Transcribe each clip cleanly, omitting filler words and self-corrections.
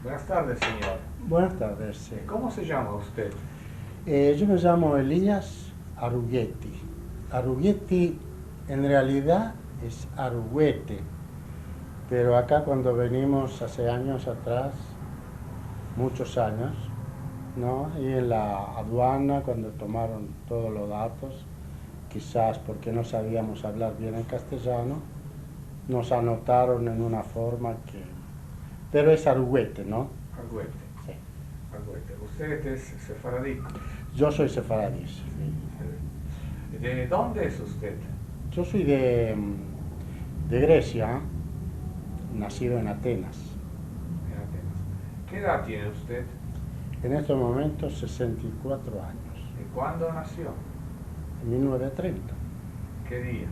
Buenas tardes, señor. Buenas tardes. ¿Cómo se llama usted? Yo me llamo Elías Arughetti. Arughetti en realidad es Arugüete, pero acá cuando venimos hace años atrás, muchos años, ¿no? Y en la aduana, cuando tomaron todos los datos, quizás porque no sabíamos hablar bien el castellano, nos anotaron en una forma que... Pero es Arugüete, ¿no? Argüete. Sí. Argüete. ¿Usted es sefaradí? Yo soy sefaradí. Sí. ¿De dónde es usted? Yo soy de Grecia, nacido en Atenas. En Atenas. ¿Qué edad tiene usted? En estos momentos 64 años, ¿Y cuándo nació? en 1930, ¿Qué día?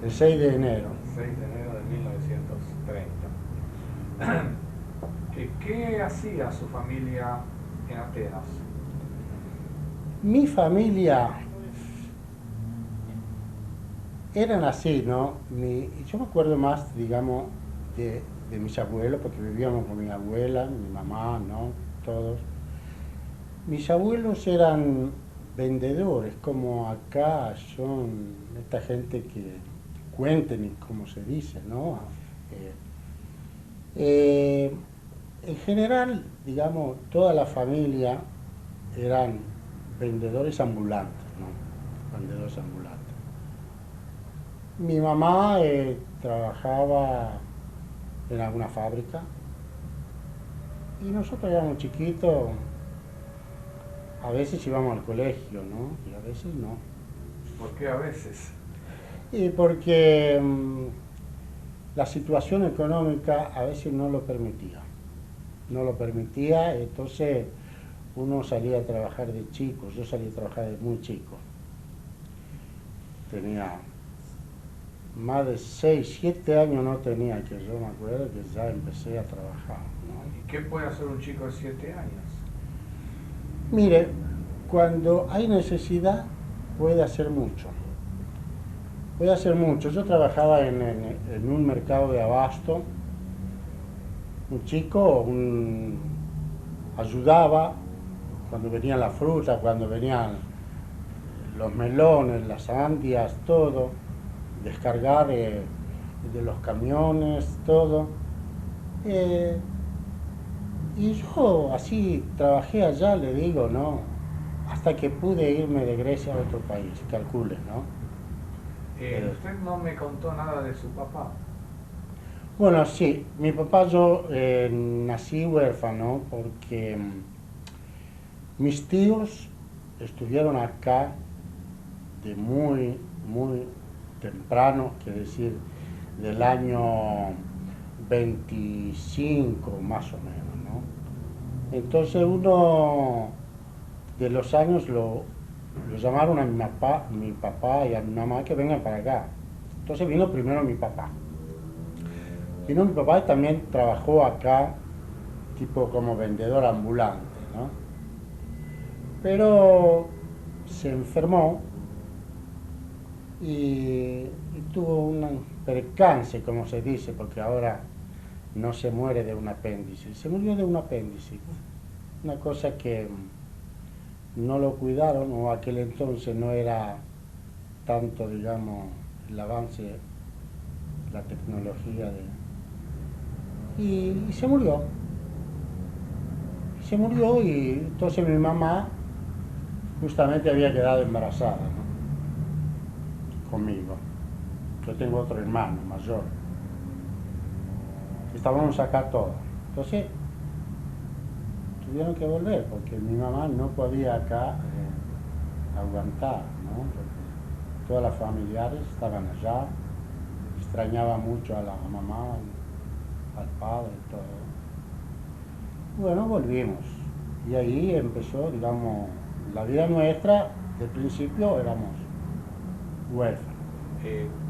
el 6 de enero. 6 de enero de 1930. ¿Qué hacía su familia en Atenas? Mi familia eran así, ¿no? Yo me acuerdo más, digamos, de mis abuelos, porque vivíamos con mi abuela, mi mamá, ¿no? Todos. Mis abuelos eran vendedores, como acá son esta gente que cuenten y como se dice, ¿no? En general, digamos, toda la familia eran vendedores ambulantes, ¿no? Vendedores ambulantes. Mi mamá trabajaba en alguna fábrica y nosotros éramos chiquitos, a veces íbamos al colegio, ¿no? Y a veces no. ¿Por qué a veces? Y porque la situación económica a veces no lo permitía. No lo permitía, entonces uno salía a trabajar de chico. Yo salí a trabajar de muy chico. Tenía más de 6, 7 años no tenía, que yo me acuerdo que ya empecé a trabajar, ¿no? ¿Y qué puede hacer un chico de 7 años? Mire, cuando hay necesidad puede hacer mucho. Puede hacer mucho. Yo trabajaba en un mercado de abasto. Un chico ayudaba cuando venía la fruta, cuando venían los melones, las sandías, todo, descargar de los camiones, todo. Y yo así trabajé allá, le digo, ¿no? Hasta que pude irme de Grecia a otro país, calcule, ¿no? Usted no me contó nada de su papá. Bueno, sí, mi papá yo nací huérfano porque mis tíos estuvieron acá de muy, muy temprano, quiere decir, del año 25 más o menos, ¿no? Entonces uno de los años lo llamaron a mi papá y a mi mamá que vengan para acá. Entonces vino primero mi papá. Vino mi papá y también trabajó acá, tipo como vendedor ambulante, ¿no? Pero se enfermó y tuvo un percance, como se dice, porque ahora no se muere de un apéndice, se murió de un apéndice. Una cosa que no lo cuidaron, o aquel entonces no era tanto, digamos, el avance, la tecnología y se murió. Se murió y entonces mi mamá justamente había quedado embarazada, ¿no? Conmigo. Yo tengo otro hermano mayor. Estábamos acá todos. Entonces tuvieron que volver porque mi mamá no podía acá aguantar, ¿no? Porque todas las familiares estaban allá, extrañaba mucho a la mamá, al padre, todo. Bueno, volvimos y ahí empezó, digamos, la vida nuestra. De principio éramos huérfanos.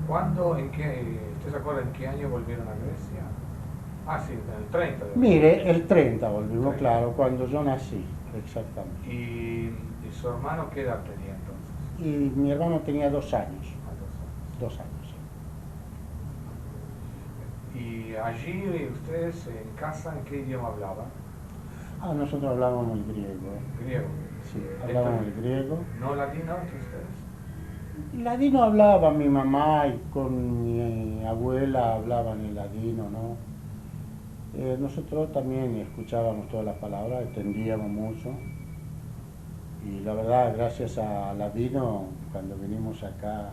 ¿Cuándo, usted se acuerda en qué año volvieron a Grecia? Ah, sí, en el 30. Mire, el 30 volvimos, 30. claro, cuando yo nací, exactamente. ¿Y su hermano qué edad tenía entonces? Y mi hermano tenía 2 años. Ah, 2 años. 2 años, Y allí ustedes en casa, ¿en qué idioma hablaban? Ah, nosotros hablábamos el griego. Griego. Sí, hablábamos Esto- el griego. ¿No latino entre ustedes? Y ladino hablaba mi mamá y con mi abuela hablaban el ladino, ¿no? Nosotros también escuchábamos todas las palabras, entendíamos mucho. Y la verdad, gracias a ladino, cuando vinimos acá,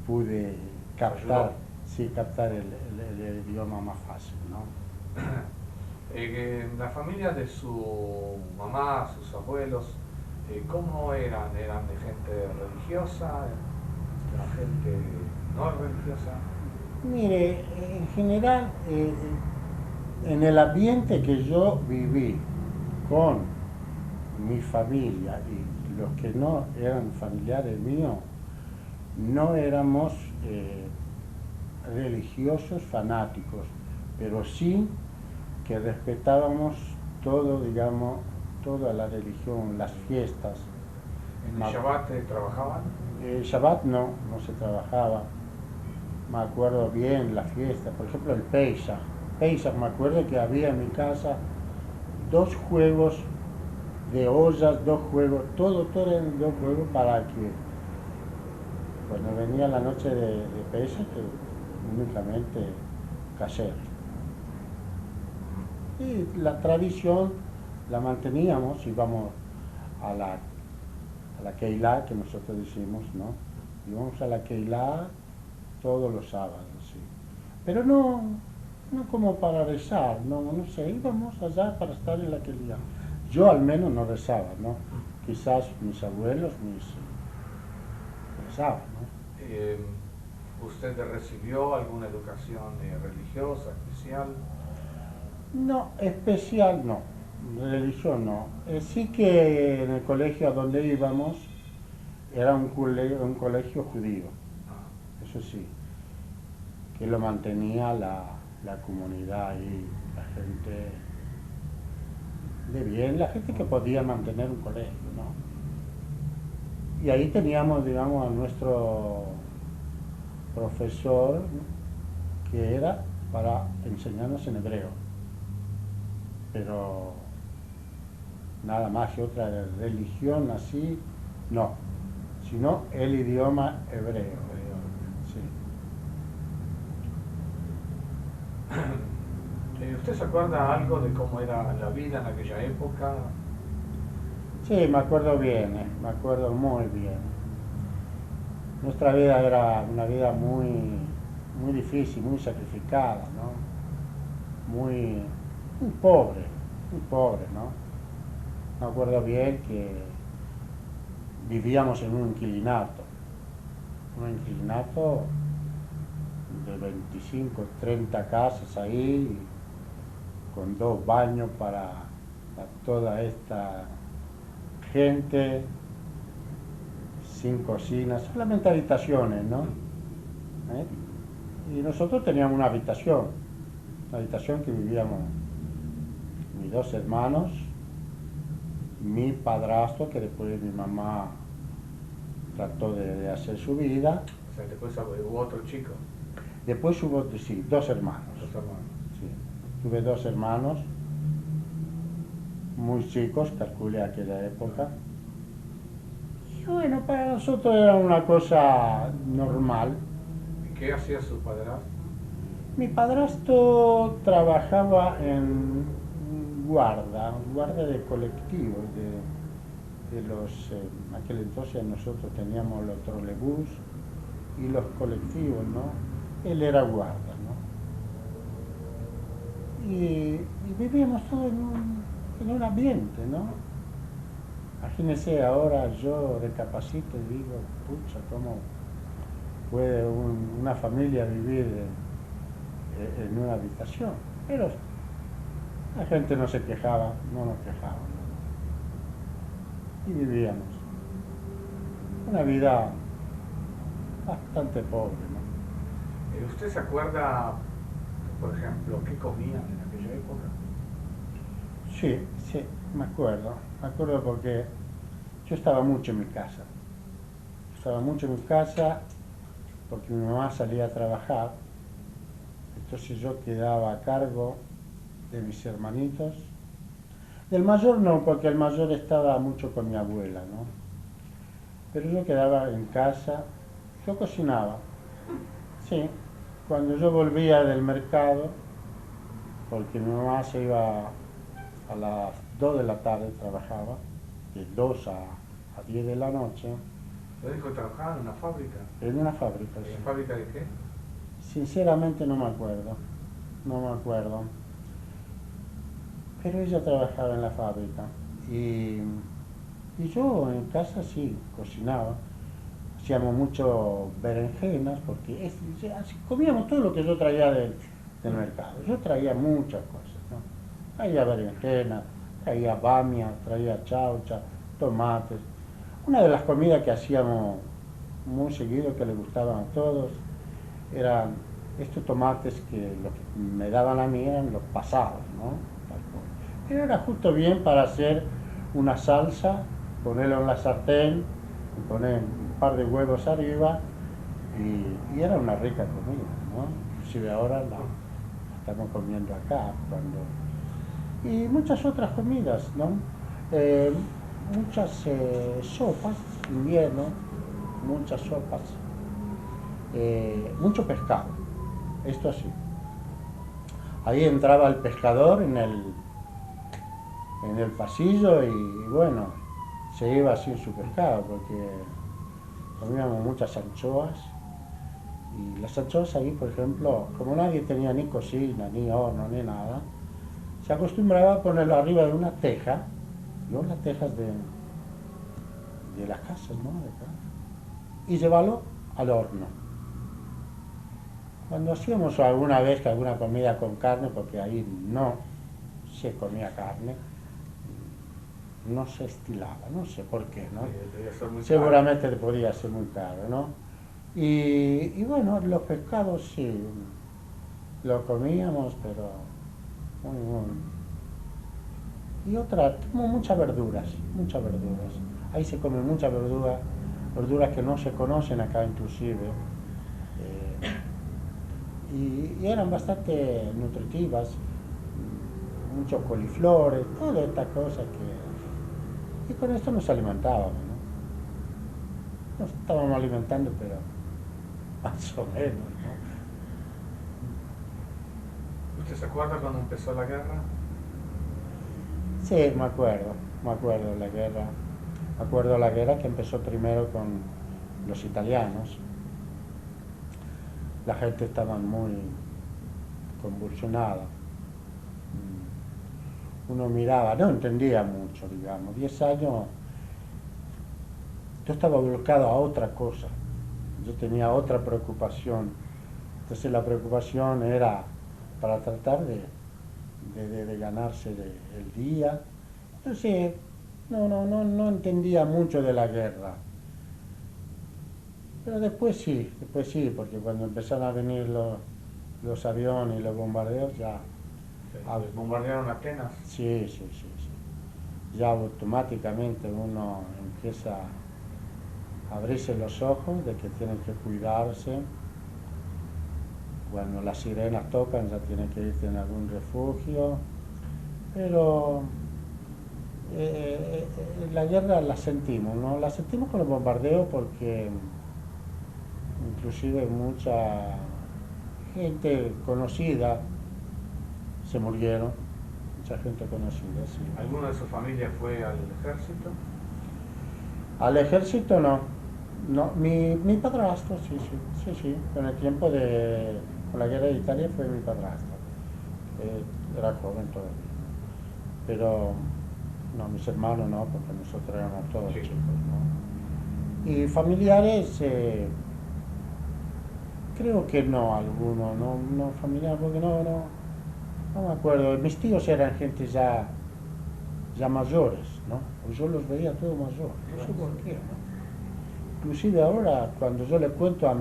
pude captar, Ayudó. sí, captar el idioma más fácil, ¿no? La familia de su mamá, sus abuelos, ¿cómo eran? ¿Eran de gente religiosa? ¿Era gente no religiosa? Mire, en general, en el ambiente que yo viví con mi familia y los que no eran familiares míos, no éramos religiosos fanáticos, pero sí que respetábamos todo, digamos, toda la religión, las fiestas. ¿En el Shabbat trabajaban? El Shabbat no, no se trabajaba. Me acuerdo bien la fiesta, por ejemplo el Pesach. Pesach, me acuerdo que había en mi casa 2 juegos de ollas, 2 juegos, todo eran 2 juegos para que cuando venía la noche de Pesach, únicamente caseros. Y la tradición la manteníamos, íbamos a la Keilah, que nosotros decimos, ¿no? Íbamos a la Keilah todos los sábados, sí. Pero no como para rezar, no sé, íbamos allá para estar en la Keilah. Yo al menos no rezaba, ¿no? Quizás mis abuelos rezaban, ¿no? ¿Usted recibió alguna educación religiosa especial? No, especial no, religión no. Sí que en el colegio a donde íbamos era un colegio judío, Ah, eso sí, que lo mantenía la comunidad ahí, la gente de bien, la gente que podía mantener un colegio, ¿no? Y ahí teníamos, digamos, a nuestro profesor, ¿no? Que era para enseñarnos en hebreo, pero nada más que otra religión así, no, sino el idioma hebreo. Sí. ¿Usted se acuerda algo de cómo era la vida en aquella época? Sí, me acuerdo bien, me acuerdo muy bien. Nuestra vida era una vida muy difícil, muy sacrificada, ¿no? Muy pobre, ¿no? Me acuerdo bien que vivíamos en un inquilinato de 25, 30 casas ahí, con 2 baños para toda esta gente, sin cocinas, solamente habitaciones, ¿no? ¿Eh? Y nosotros teníamos una habitación que vivíamos mis 2 hermanos, mi padrastro, que después mi mamá trató de hacer su vida. O sea, después hubo otro chico, Después hubo, sí, 2 hermanos. dos hermanos. Sí. Tuve 2 hermanos, muy chicos, calculé aquella época. Y bueno, para nosotros era una cosa normal. ¿Y qué hacía su padrastro? Mi padrastro trabajaba en guarda de colectivos, de los, en aquel entonces nosotros teníamos los trolebús y los colectivos, ¿no? Él era guarda, ¿no? Y vivíamos todos en un ambiente, ¿no? Imagínense, ahora yo recapacito y digo, pucha, ¿cómo puede una familia vivir en una habitación? Pero la gente no se quejaba, no nos quejábamos. Y vivíamos una vida bastante pobre, ¿no? ¿Usted se acuerda, por ejemplo, qué comían en aquella época? Sí, me acuerdo porque yo estaba mucho en mi casa. Estaba mucho en mi casa porque mi mamá salía a trabajar entonces yo quedaba a cargo de mis hermanitos. Del mayor no, porque el mayor estaba mucho con mi abuela, ¿no? Pero yo quedaba en casa, yo cocinaba, sí. Cuando yo volvía del mercado, porque mi mamá se iba a las 2 de la tarde, trabajaba, de 2 a 10 de la noche. ¿Lo dijo que trabajaba en una fábrica? En una fábrica, sí. ¿En fábrica de qué? Sinceramente no me acuerdo, no me acuerdo. Pero ella trabajaba en la fábrica y yo en casa sí, cocinaba. Hacíamos mucho berenjenas porque comíamos todo lo que yo traía del mercado. Yo traía muchas cosas, ¿no? Traía berenjenas, traía bamia, traía chaucha, tomates. Una de las comidas que hacíamos muy seguido, que le gustaban a todos, eran estos tomates que lo que me daban a mí eran los pasados, ¿no? Pero era justo bien para hacer una salsa, ponerlo en la sartén, poner un par de huevos arriba y era una rica comida, ¿no? Inclusive ahora la estamos comiendo acá. Y muchas otras comidas, ¿no? Muchas sopas, invierno, muchas sopas, mucho pescado, esto así. Ahí entraba el pescador en el pasillo y bueno, se iba sin su pescado porque comíamos muchas anchoas y las anchoas ahí, por ejemplo, como nadie tenía ni cocina, ni horno, ni nada, se acostumbraba a ponerlo arriba de una teja, ¿no? Las tejas de las casas, ¿no? De acá, y llevarlo al horno. Cuando hacíamos alguna vez que alguna comida con carne, porque ahí no se comía carne, no se estilaba, no sé por qué, ¿no? Sí, seguramente podía ser muy caro, ¿no? Y bueno, los pescados sí, los comíamos, pero y otra, como muchas verduras, muchas verduras. Ahí se come mucha verdura, verduras que no se conocen acá inclusive, y eran bastante nutritivas, muchos coliflores, todas estas cosas y con esto nos alimentábamos, ¿no? Nos estábamos alimentando, pero más o menos, ¿no? ¿Usted se acuerda cuando empezó la guerra? Sí, me acuerdo de la guerra. Me acuerdo de la guerra que empezó primero con los italianos. La gente estaba muy convulsionada. Uno miraba, no entendía mucho, digamos. 10 años, yo estaba volcado a otra cosa. Yo tenía otra preocupación. Entonces la preocupación era para tratar de ganarse el día. Entonces no entendía mucho de la guerra. Pero después sí, porque cuando empezaron a venir los aviones y los bombardeos ya... ¿Bombardearon Atenas? Sí. Ya automáticamente uno empieza a abrirse los ojos de que tienen que cuidarse. Cuando las sirenas tocan ya tienen que irse en algún refugio. Pero la guerra la sentimos, ¿no? La sentimos con los bombardeos porque inclusive mucha gente conocida se murieron, mucha gente conocida, sí. ¿Alguno de su familia fue al ejército? Al ejército no, mi padrastro, sí, con el tiempo con la guerra de Italia fue mi padrastro, era joven todavía, pero no, mis hermanos no, porque nosotros éramos todos chicos, ¿no? Y familiares, creo que no, algunos, no familiares, porque no me acuerdo. Mis tíos eran gente ya mayores, ¿no? Yo los veía todos mayores, no sé por qué, ¿no? Inclusive ahora, cuando yo le cuento a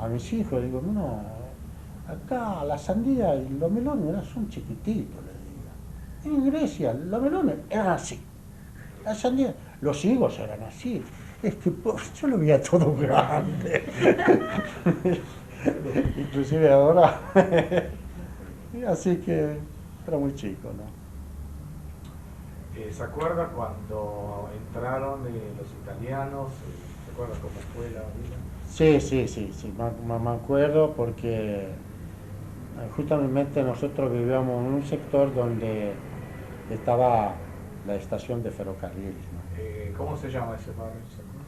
mis hijos, digo, no, acá la sandía y los melones son chiquititos, les digo. En Grecia, los melones eran así. La sandía, los higos eran así. Yo lo veía todo grande. inclusive ahora. Así que era muy chico, ¿no? ¿Se acuerda cuando entraron los italianos? ¿Se acuerda cómo fue la vida? Sí, sí, sí, sí, me acuerdo porque justamente nosotros vivíamos en un sector donde estaba la estación de ferrocarril, ¿no? ¿Cómo se llama ese barrio? ¿Se acuerda?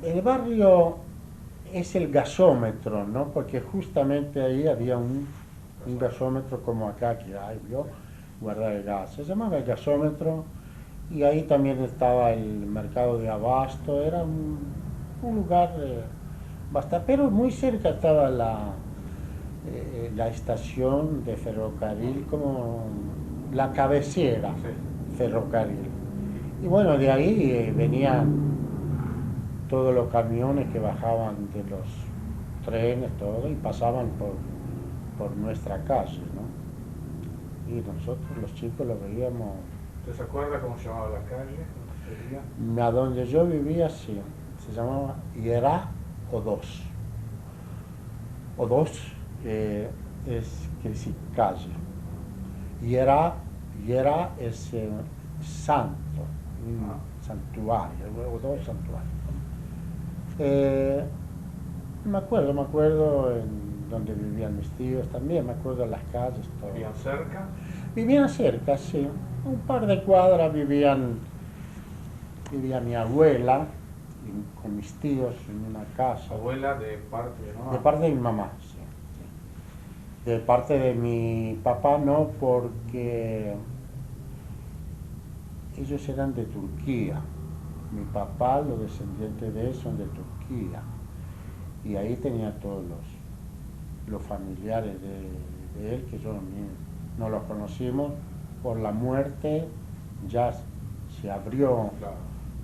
El barrio es el gasómetro, ¿no? Porque justamente ahí había un gasómetro como acá que hay, ¿vio? Guardar el gas. Se llamaba el gasómetro y ahí también estaba el mercado de abasto. Era un lugar bastante, pero muy cerca estaba la estación de ferrocarril, como la cabecera Sí. ferrocarril. Y bueno, de ahí venían todos los camiones que bajaban de los trenes, todo, y pasaban por nuestra calle, ¿no? Y nosotros los chicos lo veíamos. ¿Usted se acuerda cómo se llamaba la calle? ¿Dónde vivía? A donde yo vivía, sí, se llamaba Hierá O2. O2 es, quiere decir, calle. Hierá es santo, un santuario, O2 santuario. Me acuerdo en donde vivían mis tíos también, me acuerdo de las calles, todo. ¿Vivían cerca? Vivían cerca, sí. Un par de cuadras vivía mi abuela con mis tíos en una casa. ¿Abuela de parte de mamá? De parte de mi mamá, sí, sí. De parte de mi papá no, porque ellos eran de Turquía. Mi papá, los descendientes de él son de Turquía. Y ahí tenía todos los familiares de él, que yo no los conocimos. Por la muerte ya se abrió Claro.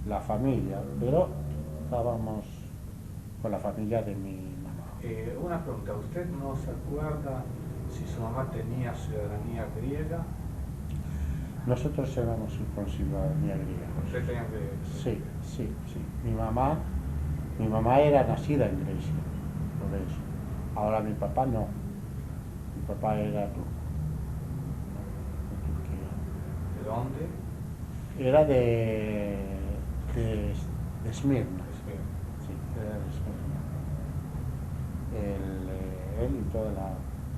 la familia, pero estábamos con la familia de mi mamá. Una pregunta, ¿usted no se acuerda si su mamá tenía ciudadanía griega? Nosotros éramos con ciudadanía griega. ¿Usted tenía que...? Sí, sí, sí. Mi mamá era nacida en Grecia, por eso. Ahora mi papá no. Mi papá era turco, ¿no? De Turquía. ¿De dónde? Era de Esmirna. Espera. Sí, era de Esmirna. Él y toda la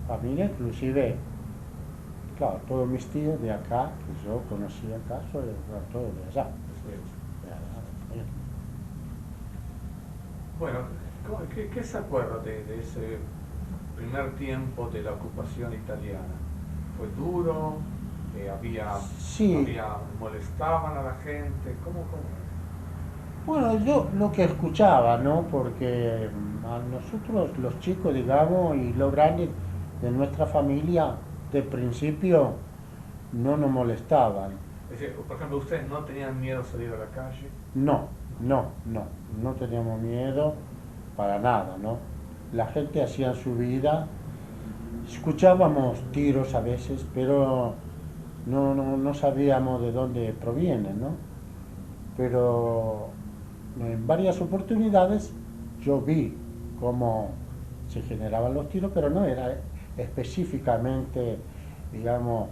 familia, inclusive, claro, todos mis tíos de acá, que yo conocí acá, eran todos de allá. De allá, también. Bueno, ¿qué se acuerda de ese primer tiempo de la ocupación italiana? ¿Fue duro? Sí. ¿Molestaban a la gente? ¿Cómo? Bueno, yo lo que escuchaba, ¿no? Porque a nosotros, los chicos, digamos, y los grandes de nuestra familia, de principio no nos molestaban. Es decir, por ejemplo, ¿ustedes no tenían miedo a salir a la calle? No teníamos miedo para nada, ¿no? La gente hacía su vida, escuchábamos tiros a veces, pero no sabíamos de dónde provienen, ¿no? Pero en varias oportunidades yo vi cómo se generaban los tiros, pero no era específicamente, digamos,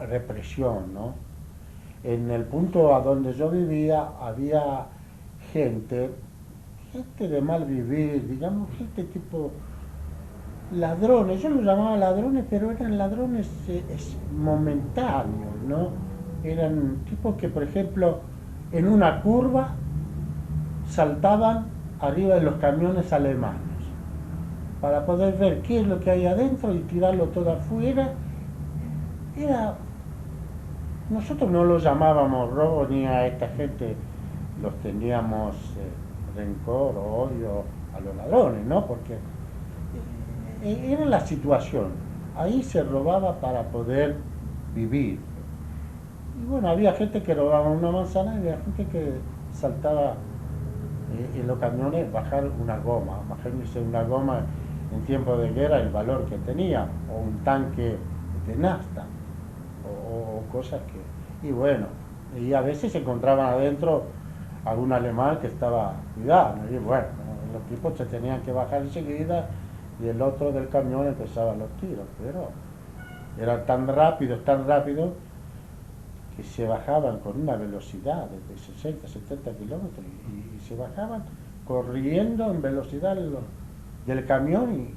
represión, ¿no? En el punto a donde yo vivía había gente de mal vivir, digamos, gente tipo ladrones, yo los llamaba ladrones, pero eran ladrones momentáneos, ¿no? Eran tipos que, por ejemplo, en una curva saltaban arriba de los camiones alemanes para poder ver qué es lo que hay adentro y tirarlo todo afuera. Nosotros no los llamábamos robo ni a esta gente los teníamos rencor o odio a los ladrones, ¿no? Porque era la situación. Ahí se robaba para poder vivir. Y bueno, había gente que robaba una manzana y había gente que saltaba en los camiones bajar una goma. Imagínense una goma en tiempo de guerra, el valor que tenía, o un tanque de nafta, o cosas que... Y bueno, y a veces se encontraban adentro algún alemán que estaba cuidado, y bueno, los tipos se tenían que bajar enseguida y el otro del camión empezaba los tiros, pero era tan rápido, que se bajaban con una velocidad de 60, 70 kilómetros y se bajaban corriendo en velocidad del camión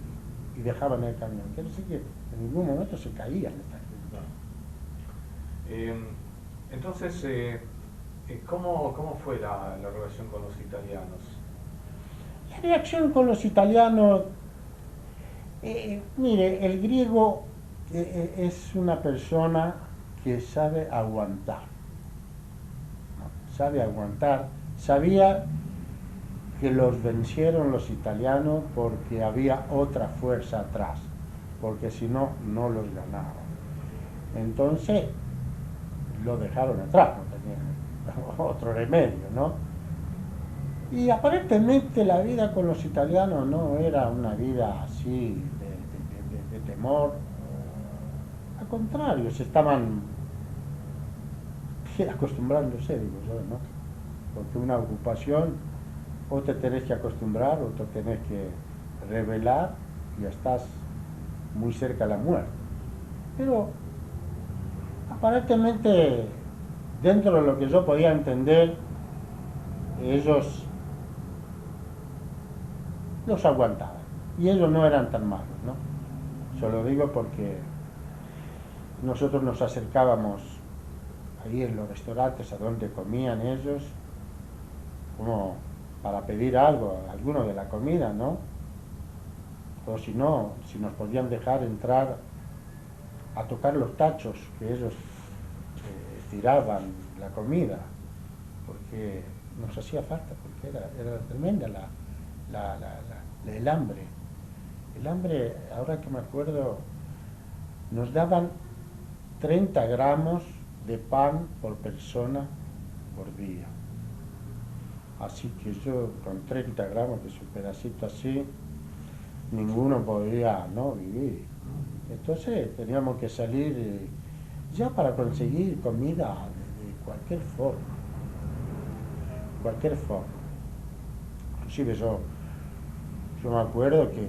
y dejaban el camión. Quiere decir que en ningún momento se caían esta gente. Entonces, ¿cómo fue la relación con los italianos? La reacción con los italianos, mire, el griego es una persona que sabe aguantar, ¿no? Sabe aguantar, sabía que los vencieron los italianos porque había otra fuerza atrás, porque si no, no los ganaban. Entonces, lo dejaron atrás, no tenían otro remedio, ¿no? Y aparentemente la vida con los italianos no era una vida así de temor. Al contrario, se estaban acostumbrándose, digo yo, ¿no? Porque una ocupación, o te tenés que acostumbrar o te tenés que rebelar y ya estás muy cerca de la muerte. Pero aparentemente, dentro de lo que yo podía entender, ellos los aguantaban y ellos no eran tan malos, ¿no? Yo lo digo porque nosotros nos acercábamos ahí en los restaurantes a donde comían ellos, como para pedir algo, alguno de la comida, ¿no? O si no, si nos podían dejar entrar a tocar los tachos que ellos tiraban la comida, porque nos hacía falta, porque era tremenda el hambre. El hambre, ahora que me acuerdo, nos daban 30 gramos de pan por persona por día. Así que yo con 30 gramos, que es un pedacito así, ninguno podía, ¿no?, vivir. Entonces teníamos que salir ya para conseguir comida de cualquier forma. Cualquier forma. Inclusive yo me acuerdo que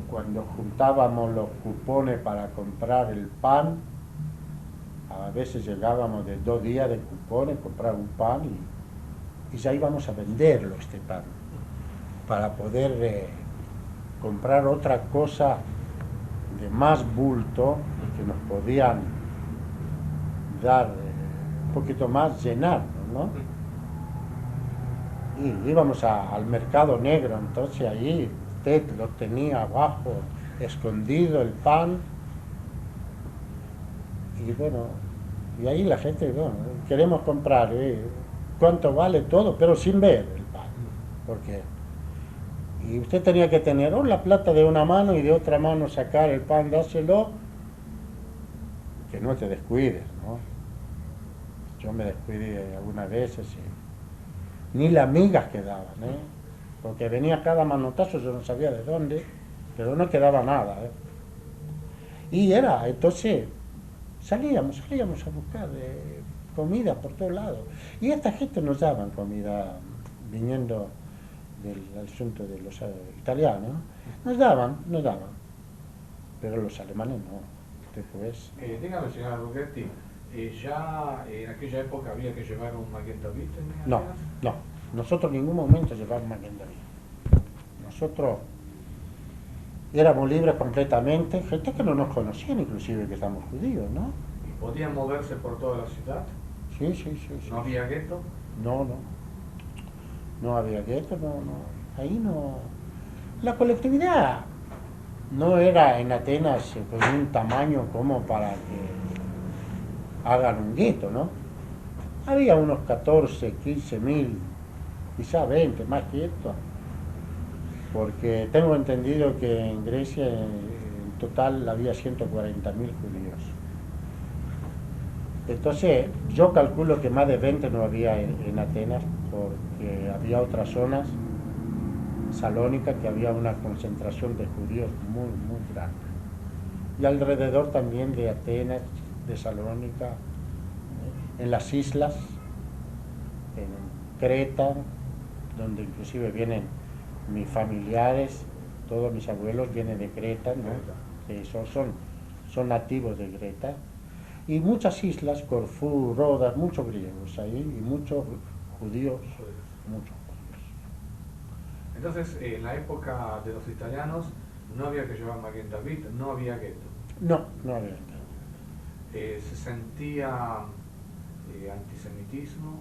cuando juntábamos los cupones para comprar el pan, a veces llegábamos de 2 días de cupones, comprar un pan y ya íbamos a venderlo este pan, para poder comprar otra cosa de más bulto que nos podían dar un poquito más, llenarnos, ¿no? Y íbamos al mercado negro, entonces ahí usted lo tenía abajo, escondido el pan, y bueno, y ahí la gente, bueno, queremos comprar, ¿cuánto vale todo? Pero sin ver el pan, porque y usted tenía que tener la plata de una mano y de otra mano sacar el pan, dárselo, que no te descuides, ¿no? Yo me descuidé algunas veces y ni las migas quedaban, porque venía cada manotazo, yo no sabía de dónde, pero no quedaba nada, Y entonces salíamos a buscar comida por todos lados, y esta gente nos daban comida viniendo del asunto de los italianos, nos daban, pero los alemanes no. Después, dígame, señora Arrughetti, ¿ya en aquella época había que llevar un Magen David en no, Atenas? no, nosotros en ningún momento llevamos Magen David. Nosotros éramos libres completamente, gente que no nos conocían inclusive que estamos judíos, ¿no? ¿Y podían moverse por toda la ciudad? Sí. ¿No había gueto? No había gueto, ahí no. La colectividad no era en Atenas con un tamaño como para que hagan un gueto, ¿no? Había unos 14, 15 mil, quizá 20, más que esto, porque tengo entendido que en Grecia en total había 140.000 judíos. Entonces, yo calculo que más de 20 no había en Atenas, porque había otras zonas, Salónica, que había una concentración de judíos muy, muy grande. Y alrededor también de Atenas, de Salónica, en las islas, en Creta, donde inclusive vienen mis familiares, todos mis abuelos vienen de Creta, ¿no? Sí, son nativos de Creta. Y muchas islas, Corfú, Rodas, muchos griegos ahí y muchos judíos, muchos judíos. Entonces, en la época de los italianos no había que llevar Magen David, no había gueto. No, no había. Se sentía antisemitismo.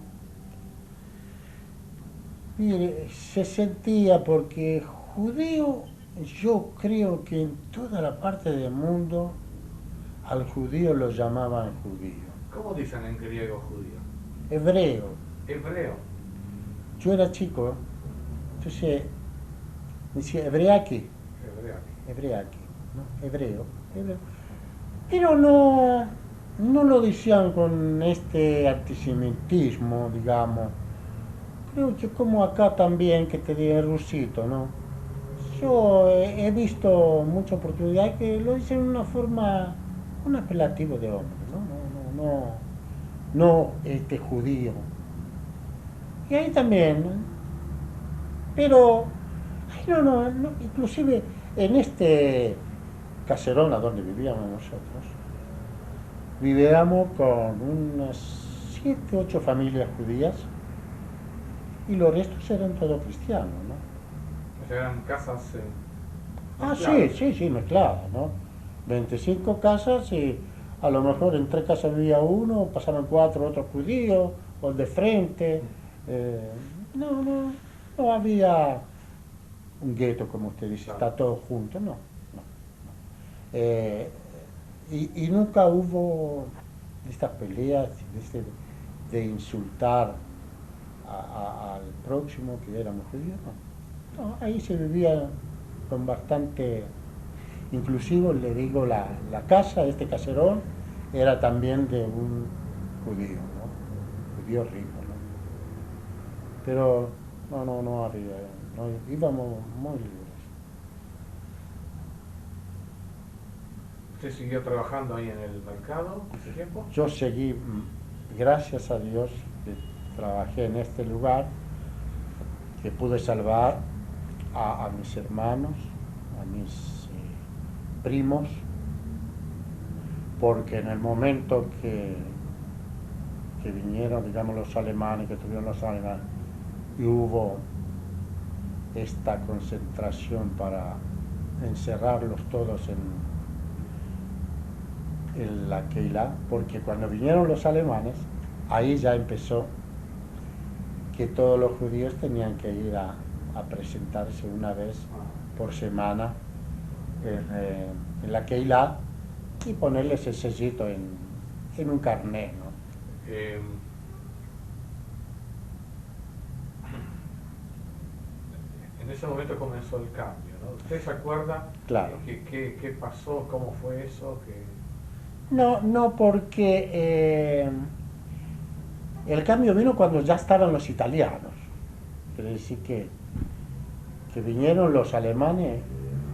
Mire, se sentía porque judío, yo creo que en toda la parte del mundo al judío lo llamaban judío. ¿Cómo dicen en griego judío? Hebreo. Hebreo. Yo era chico, entonces decía hebreaki, hebreaki, ¿no? Hebreo. Pero no lo decían con este antisemitismo, digamos. Creo que como acá también, que te digo rusito, ¿no? Yo he visto muchas oportunidades que lo dicen de una forma, un apelativo de hombre, no este judío. Y ahí también, ¿no? Pero, ay, no, inclusive en este caserón a donde vivíamos nosotros, vivíamos con unas 7, 8 familias judías y los restos eran todos cristianos, ¿no? O sea, eran casas sí, mezcladas, ¿no? 25 casas y a lo mejor en 3 casas vivía uno, pasaban 4 otros judíos, o el de frente. No había un gueto, como usted dice, está todo junto, no. Y nunca hubo estas peleas de insultar al próximo que éramos judíos, no, ahí se vivía con bastante inclusivo. Le digo, la casa, este caserón, era también de un judío, ¿no? Judío rico, ¿no? Pero no había, no, íbamos muy libres. ¿Usted siguió trabajando ahí en el mercado ese tiempo? Yo seguí, gracias a Dios, que trabajé en este lugar, que pude salvar a mis hermanos, a mis primos, porque en el momento que vinieron, digamos, los alemanes, que tuvieron los alemanes, y hubo esta concentración para encerrarlos todos en la Keilah, porque cuando vinieron los alemanes, ahí ya empezó que todos los judíos tenían que ir a presentarse una vez por semana en la Keilah y ponerles el sellito en un carnet, ¿no? En ese momento comenzó el cambio, ¿no? ¿Usted se acuerda? Claro. ¿Qué pasó? ¿Cómo fue eso? No, porque el cambio vino cuando ya estaban los italianos. Quiere decir que vinieron los alemanes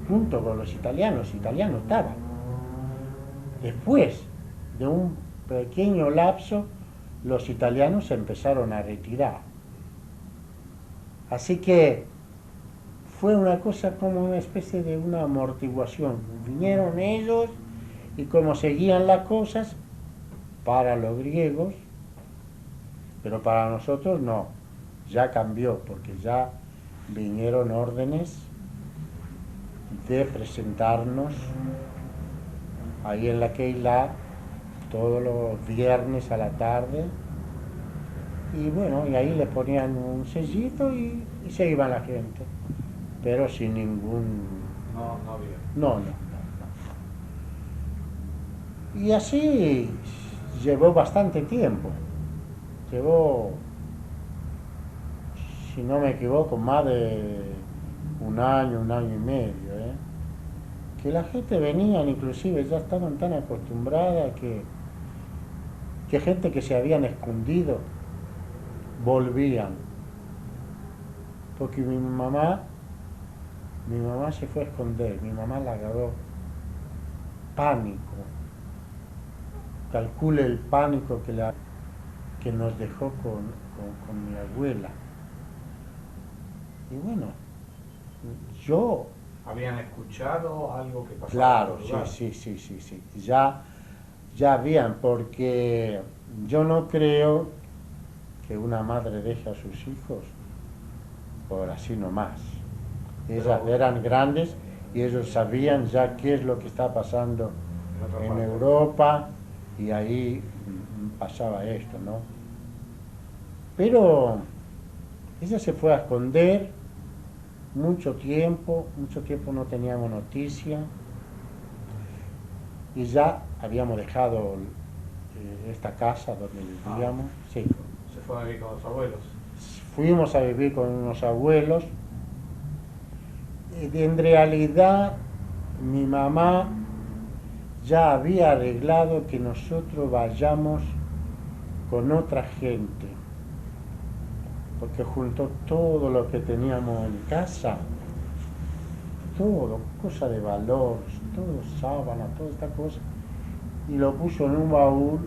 junto con los italianos estaban. Después de un pequeño lapso, los italianos se empezaron a retirar. Así que fue una cosa como una especie de una amortiguación. Vinieron ellos y como seguían las cosas para los griegos, pero para nosotros no, ya cambió, porque ya vinieron órdenes de presentarnos ahí en la Keilah todos los viernes a la tarde, y bueno, y ahí le ponían un sellito y se iba la gente, pero sin ningún... No había. No. Y así llevó bastante tiempo. Llevó, si no me equivoco, más de un año y medio, ¿eh? Que la gente venía, inclusive ya estaban tan acostumbradas que gente que se habían escondido volvían. Porque mi mamá se fue a esconder, mi mamá la agarró pánico. Calcule el pánico que nos dejó con mi abuela. Y bueno, Yo, ¿Habían escuchado algo que pasaba claro, en el sí, lugar? sí. Ya habían, porque yo no creo que una madre deje a sus hijos por así nomás. Ellas Pero eran grandes y ellos sabían ya qué es lo que está pasando en otra en parte. Europa y ahí pasaba esto, ¿no? Pero ella se fue a esconder mucho tiempo no teníamos noticia y ya habíamos dejado esta casa donde vivíamos. Sí, Se fue a vivir con los abuelos. fuimos a vivir con unos abuelos. En realidad, mi mamá ya había arreglado que nosotros vayamos con otra gente, porque juntó todo lo que teníamos en casa, todo, cosa de valor, todo sábana, toda esta cosa, y lo puso en un baúl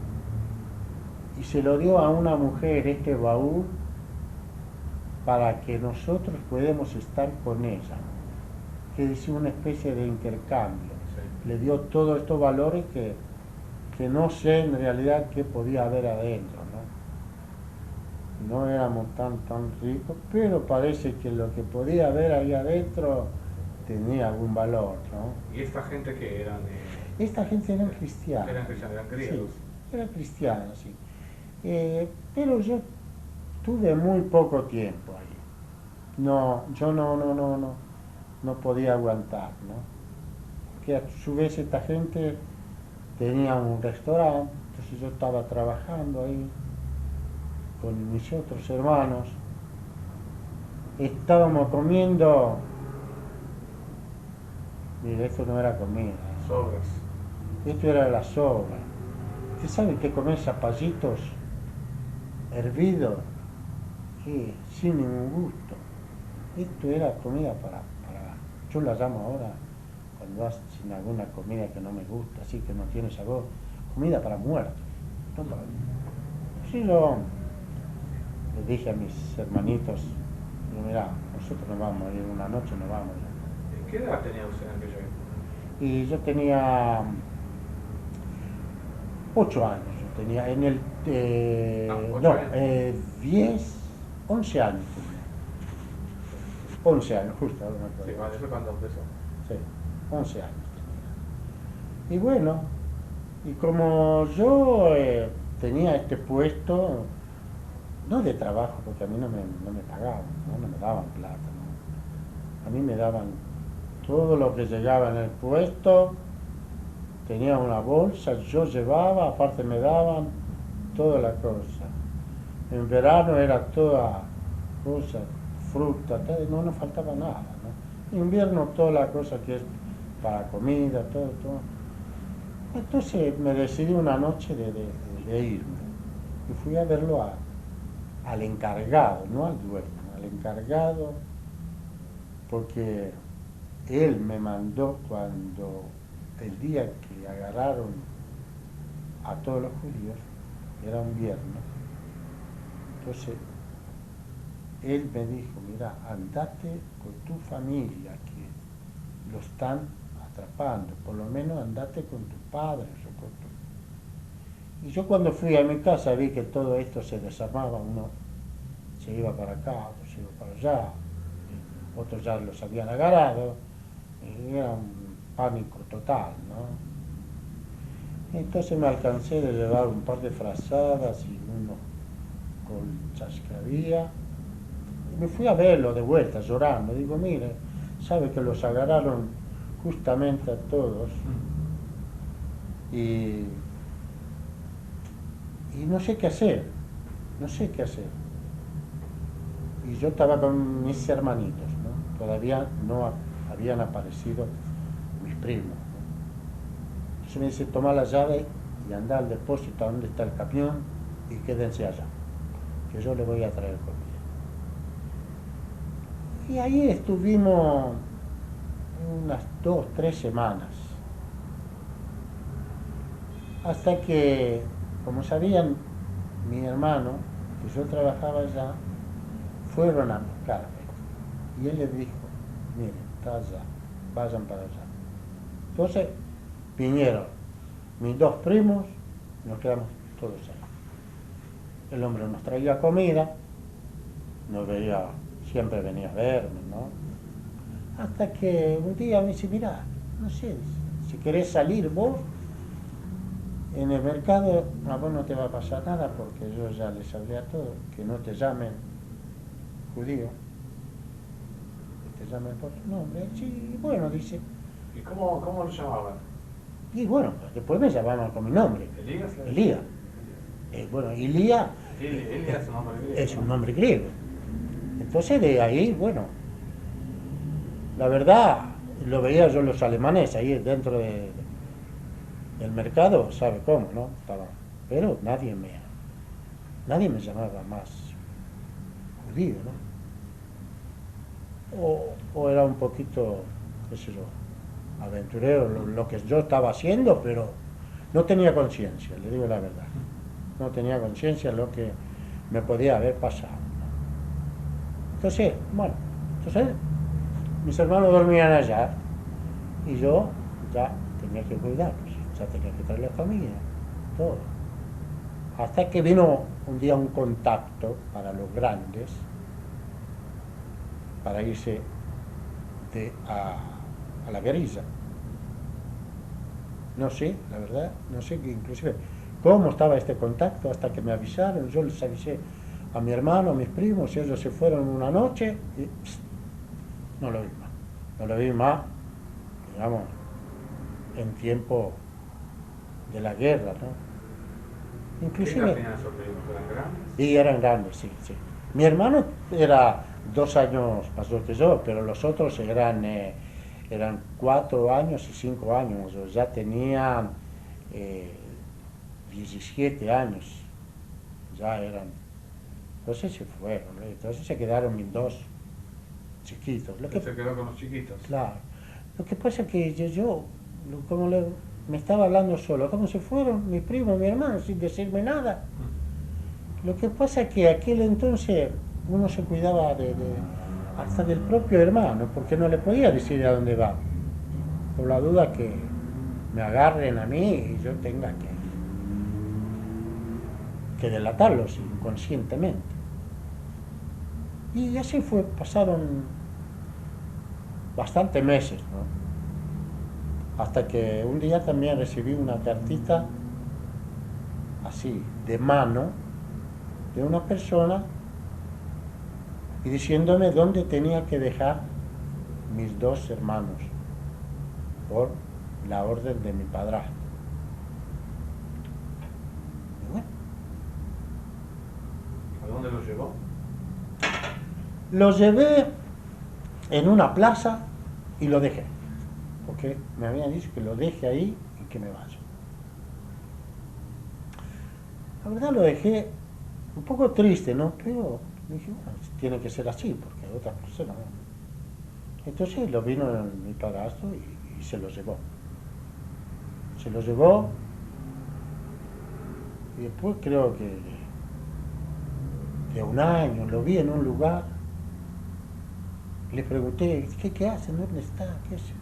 y se lo dio a una mujer este baúl para que nosotros podamos estar con ella, que es una especie de intercambio. Sí. Le dio todos estos valores que no sé en realidad qué podía haber adentro, ¿no? No éramos tan ricos, pero parece que lo que podía haber ahí adentro tenía algún valor, ¿no? ¿Y esta gente que eran? Esta gente era cristiana. Eran cristianos, eran griegos. Sí, era cristiana, sí. Pero yo tuve muy poco tiempo ahí. No, yo no podía aguantar, ¿no? Porque a su vez esta gente tenía un restaurante, entonces yo estaba trabajando ahí con mis otros hermanos. Estábamos comiendo. Mira, esto no era comida. Sobras. Esto era la sobra. ¿Usted sabe que comer zapallitos hervidos? Sin ningún gusto. Esto era comida para, yo la llamo ahora, cuando hacen alguna comida que no me gusta, así que no tiene sabor, comida para muertos. No para... Sí, yo les dije a mis hermanitos, mirá, nosotros nos vamos a ir una noche, nos vamos a ir. ¿Qué edad tenía usted en aquella época? Y yo tenía 8 años, yo tenía en el... 8 años. 10, 11 años tenía. 11 años, justo, ahora me acuerdo. Sí, vale, eso cuando empezó. Sí, 11 años tenía. Y bueno, y como yo tenía este puesto, no de trabajo, porque a mí no me pagaban, no me daban plata, ¿no? A mí me daban todo lo que llegaba en el puesto, tenía una bolsa, yo llevaba, aparte me daban toda la cosa. En verano era toda cosa, fruta, no nos faltaba nada, ¿no? En invierno toda la cosa que es para comida, todo. Entonces me decidí una noche de irme y fui a verlo al encargado, no al dueño, al encargado, porque él me mandó cuando el día que agarraron a todos los judíos, era un viernes, entonces él me dijo, mira, andate con tu familia que lo están atrapando, por lo menos andate con tus padres o con tu... Y yo cuando fui a mi casa vi que todo esto se desarmaba, uno se iba para acá, otro se iba para allá, otros ya los habían agarrado, era un pánico total, ¿no? Entonces me alcancé de llevar un par de frazadas y unos colchas que había. Me fui a verlo de vuelta llorando, digo, mire, sabe que los agarraron justamente a todos y no sé qué hacer, y yo estaba con mis hermanitos, ¿no? Todavía no habían aparecido mis primos, ¿no? Entonces me dice, toma la llave y anda al depósito donde está el camión y quédense allá, que yo le voy a traer comida. Y ahí estuvimos unas 2, 3 semanas, hasta que, como sabían mi hermano, que yo trabajaba allá, fueron a buscarme. Y él les dijo, miren, está allá, vayan para allá. Entonces vinieron mis dos primos, nos quedamos todos ahí. El hombre nos traía comida, nos veía, siempre venía a verme, ¿no? Hasta que un día me dice, mira, no sé, si querés salir vos, en el mercado a vos no te va a pasar nada porque yo ya les hablé a todos, que no te llamen judío, que te llamen por tu nombre. Sí, bueno, dice. ¿Y cómo lo llamaban? Y bueno, después me llamaban con mi nombre. ¿Elías? Elías. Bueno, Elías Elías es un nombre griego. es un nombre griego. Entonces de ahí, bueno, la verdad, lo veía yo los alemanes ahí dentro del mercado, ¿sabe cómo, no? Pero nadie me llamaba más judío, ¿no? O era un poquito, qué sé yo, aventurero lo que yo estaba haciendo, pero no tenía conciencia, le digo la verdad. No tenía conciencia de lo que me podía haber pasado, ¿no? Entonces, bueno, mis hermanos dormían allá y yo ya tenía que cuidarlos, ya tenía que traer la familia, todo. Hasta que vino un día un contacto para los grandes, para irse a la guerrilla. No sé, la verdad, no sé que inclusive cómo estaba este contacto hasta que me avisaron. Yo les avisé a mi hermano, a mis primos, y ellos se fueron una noche y no lo vi más. No lo vi más, digamos, en tiempo de la guerra, ¿no? Inclusive, ¿Qué edad tenían esos primos? ¿Eran grandes? y eran grandes, sí, sí. Mi hermano era 2 años mayor que yo, pero los otros eran 4 años y 5 años. Ya tenían 17 años, ya eran. Entonces se fueron, ¿no? Entonces se quedaron mis dos chiquitos. Se quedó con los chiquitos. Claro. Lo que pasa es que me estaba hablando solo, ¿cómo se fueron mis primos, mi hermano, sin decirme nada? Lo que pasa es que aquel entonces uno se cuidaba hasta del propio hermano, porque no le podía decir a dónde va, por la duda que me agarren a mí y yo tenga que delatarlos inconscientemente. Y así fue, pasaron bastantes meses, ¿no? Hasta que un día también recibí una cartita así, de mano, de una persona, y diciéndome dónde tenía que dejar mis 2 hermanos, por la orden de mi padrastro. Y bueno, ¿A dónde los llevó? lo llevé en una plaza y lo dejé, porque me habían dicho que lo deje ahí y que me vaya. La verdad lo dejé un poco triste, ¿no? Pero dije, bueno, tiene que ser así, porque otra persona no. Entonces lo vino mi padrastro y se lo llevó. Se lo llevó y después creo que de un año lo vi en un lugar. Le pregunté, ¿qué hacen? ¿Dónde está? ¿Qué es?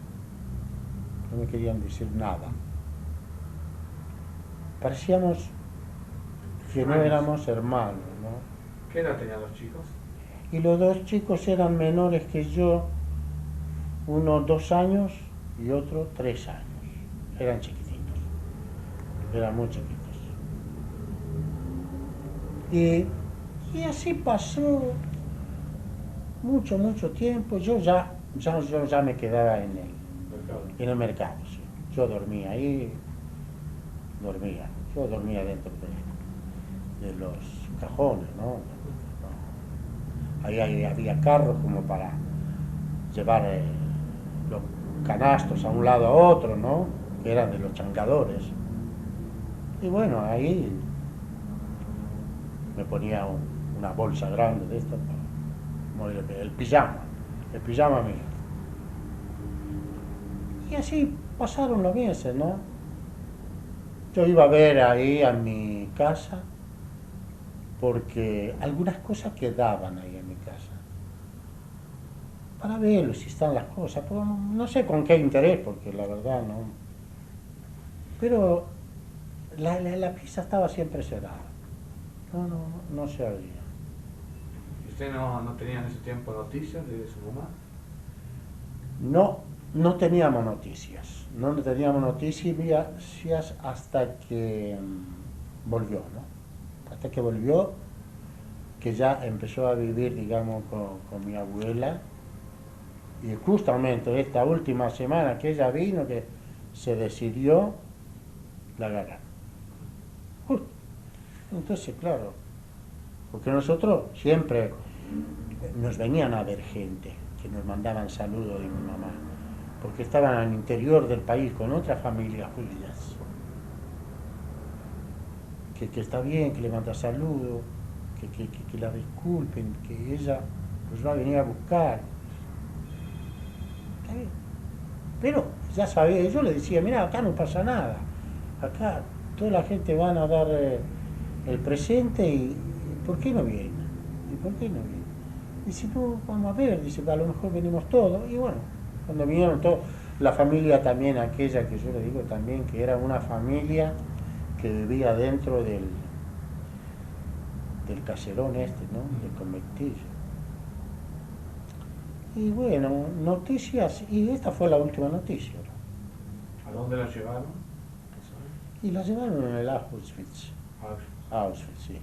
No me querían decir nada. Parecíamos que no éramos hermanos, ¿no? ¿Qué edad tenían los chicos? Y los 2 chicos eran menores que yo, uno 2 años y otro 3 años. Eran chiquititos, eran muy chiquitos. Y así pasó mucho tiempo. Yo ya me quedaba en el mercado. Sí. Yo dormía ahí, yo dormía dentro de los cajones, ¿no? Ahí había carros como para llevar los canastos a un lado a otro, ¿no? Que eran de los changadores. Y bueno, ahí me ponía una bolsa grande de esto, como el pijama mío. Y así pasaron los meses, ¿no? Yo iba a ver ahí a mi casa, porque algunas cosas quedaban ahí en mi casa. para verlo si están las cosas, pero no sé con qué interés, porque la verdad no. Pero la pieza estaba siempre cerrada, no se abría. ¿Y usted no tenía en ese tiempo noticias de su mamá? No teníamos noticias, no teníamos noticias hasta que volvió, ¿no? Hasta que volvió, que ya empezó a vivir, digamos, con mi abuela. Y justamente esta última semana que ella vino, que se decidió la guerra. Entonces, claro, porque nosotros siempre nos venían a ver gente, que nos mandaban saludos de mi mamá, porque estaban al interior del país con otras familias judías. Que está bien, que le manda saludos, que la disculpen, que ella los va a venir a buscar. Está bien. Pero ya sabía, yo le decía, mira, acá no pasa nada, acá toda la gente van a dar el presente y ¿por qué no viene? ¿Y por qué no viene? Dice, no, vamos a ver, dice, a lo mejor venimos todos. Y bueno, cuando vinieron todos, la familia también, aquella que yo le digo también, que era una familia que vivía dentro del caserón este, ¿no? Del conventillo. Y bueno, noticias, y esta fue la última noticia, ¿no? ¿A dónde la llevaron? Y la llevaron en el Auschwitz. Auschwitz, sí.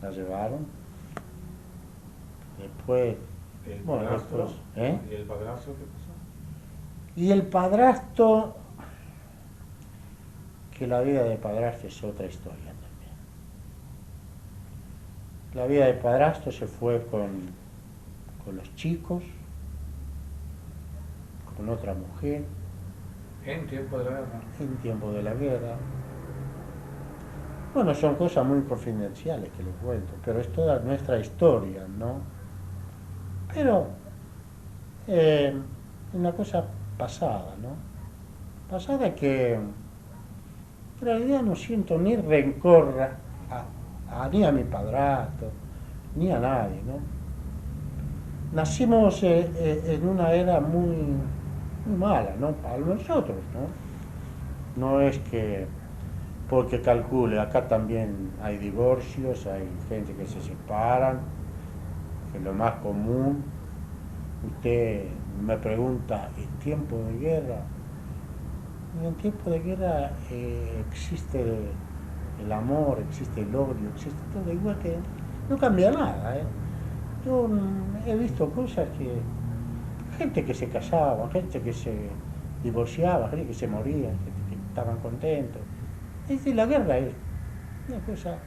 La llevaron. Después... ¿El bueno, padrastro? después, ¿eh? ¿Y el padrastro qué pasó? Y el padrastro, que la vida de padrastro es otra historia también. La vida de padrastro se fue con los chicos, con otra mujer. ¿En tiempo de la guerra? En tiempo de la guerra. Bueno, son cosas muy confidenciales que les cuento, pero es toda nuestra historia, ¿no? Pero una cosa pasada, ¿no? Pasada que en realidad no siento ni rencor ni a mi padrastro, ni a nadie, ¿no? Nacimos en una era muy mala, ¿no? Para nosotros, ¿no? No es que, porque calcule, acá también hay divorcios, hay gente que se separan, que es lo más común. Usted me pregunta, ¿en tiempo de guerra? En tiempo de guerra existe el amor, existe el odio, existe todo, igual que no cambia nada, ¿eh? Yo he visto cosas que, gente que se casaba, gente que se divorciaba, gente que se moría, gente que estaban contentos. Es decir, la guerra es una cosa...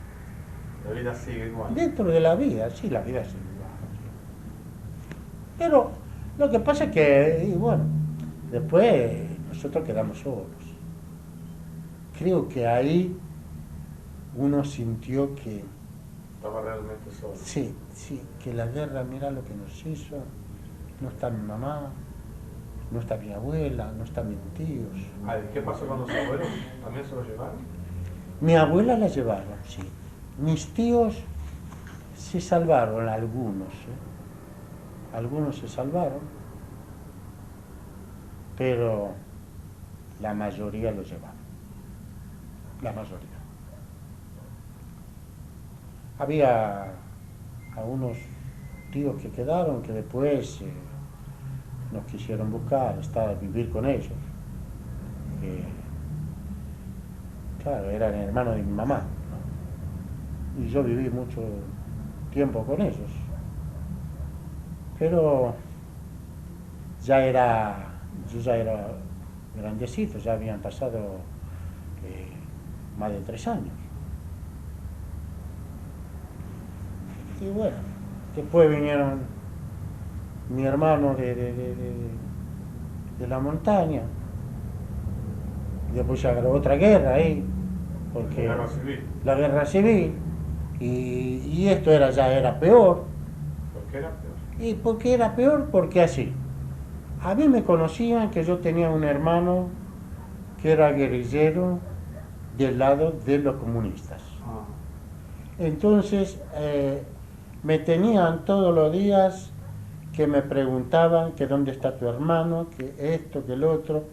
La vida sigue igual. Dentro de la vida, sí, la vida sigue igual. Sí. Pero lo que pasa es que, y bueno, después nosotros quedamos solos. Creo que ahí uno sintió que... Estaba realmente solo. Sí, que la guerra, mira lo que nos hizo. No está mi mamá, no está mi abuela, no están mis tíos. ¿Qué pasó con los abuelos? ¿También se los llevaron? Mi abuela la llevaron, sí. Mis tíos se salvaron, algunos. Algunos se salvaron, pero la mayoría lo llevaron. La mayoría. Había algunos tíos que quedaron que después nos quisieron buscar, vivir con ellos. Claro, eran hermanos de mi mamá, ¿no? Y yo viví mucho tiempo con ellos. Pero yo ya era grandecito, ya habían pasado más de 3 años. Y bueno, después vinieron mi hermano de la montaña, y después se agarró otra guerra ahí, porque la guerra civil, y esto ya era peor. ¿Por qué era peor? ¿Y por qué era peor? Porque así, a mí me conocían que yo tenía un hermano que era guerrillero del lado de los comunistas. Entonces me tenían todos los días que me preguntaban que dónde está tu hermano, que esto, que el otro,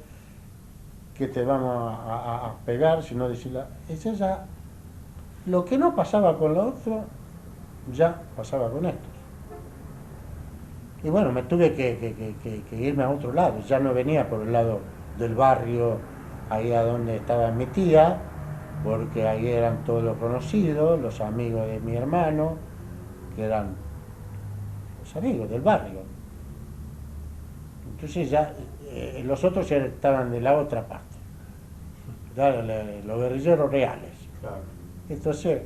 que te vamos a pegar, si no decirla. Es esa, lo que no pasaba con lo otro, ya pasaba con estos. Y bueno, me tuve que irme a otro lado, ya no venía por el lado del barrio, ahí a donde estaba mi tía, porque ahí eran todos los conocidos, los amigos de mi hermano, que eran los amigos del barrio. Entonces ya los otros ya estaban de la otra parte, ya, los guerrilleros reales. Claro. Entonces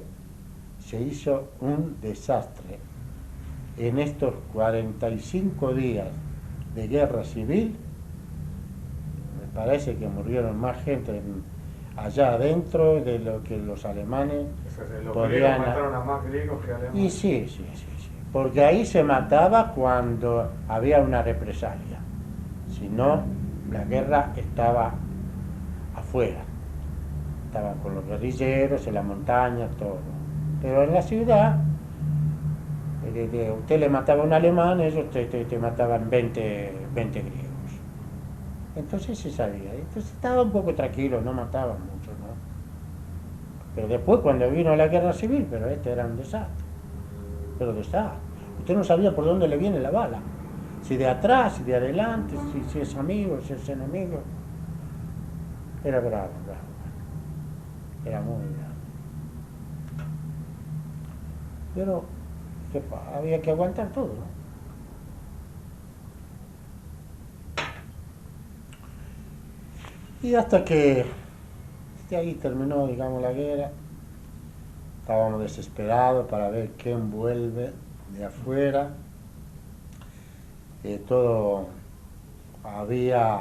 se hizo un desastre. En estos 45 días de guerra civil, me parece que murieron más gente allá adentro de lo que los alemanes Los podían. griegos mataron a más griegos que alemanes. Y sí, porque ahí se mataba cuando había una represalia. Si no, la guerra estaba afuera. Estaba con los guerrilleros, en la montaña, todo. Pero en la ciudad, usted le mataba a un alemán, ellos te mataban 20 griegos. Entonces se sabía. Entonces estaba un poco tranquilo, no mataban mucho, ¿no? Pero después, cuando vino la guerra civil, pero este era un desastre. Pero desastre. Usted no sabía por dónde le viene la bala. Si de atrás, si de adelante, si es amigo, si es enemigo. Era bravo. Era muy bravo. Pero había que aguantar todo, ¿no? Y hasta que de ahí terminó, digamos, la guerra, estábamos desesperados para ver quién vuelve de afuera. Todo había,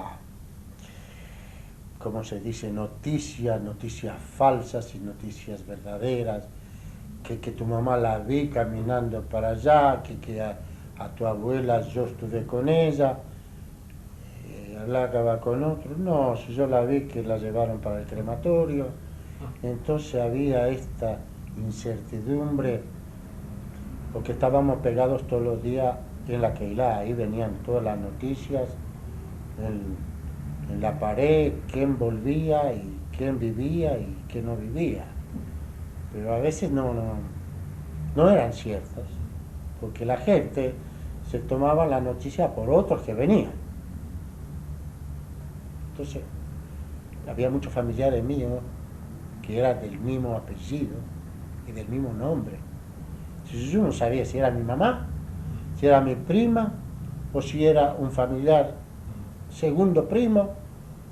¿cómo se dice? Noticias falsas y noticias verdaderas. Que tu mamá la vi caminando para allá, que a tu abuela yo estuve con ella, hablaba con otro. No, si yo la vi que la llevaron para el crematorio. Entonces había esta incertidumbre, porque estábamos pegados todos los días en la Keilah, ahí venían todas las noticias en la pared, quién volvía y quién vivía y quién no vivía. Pero a veces no eran ciertas, porque la gente se tomaba la noticia por otros que venían. Entonces, había muchos familiares míos que eran del mismo apellido y del mismo nombre. Entonces yo no sabía si era mi mamá, si era mi prima, o si era un familiar segundo primo,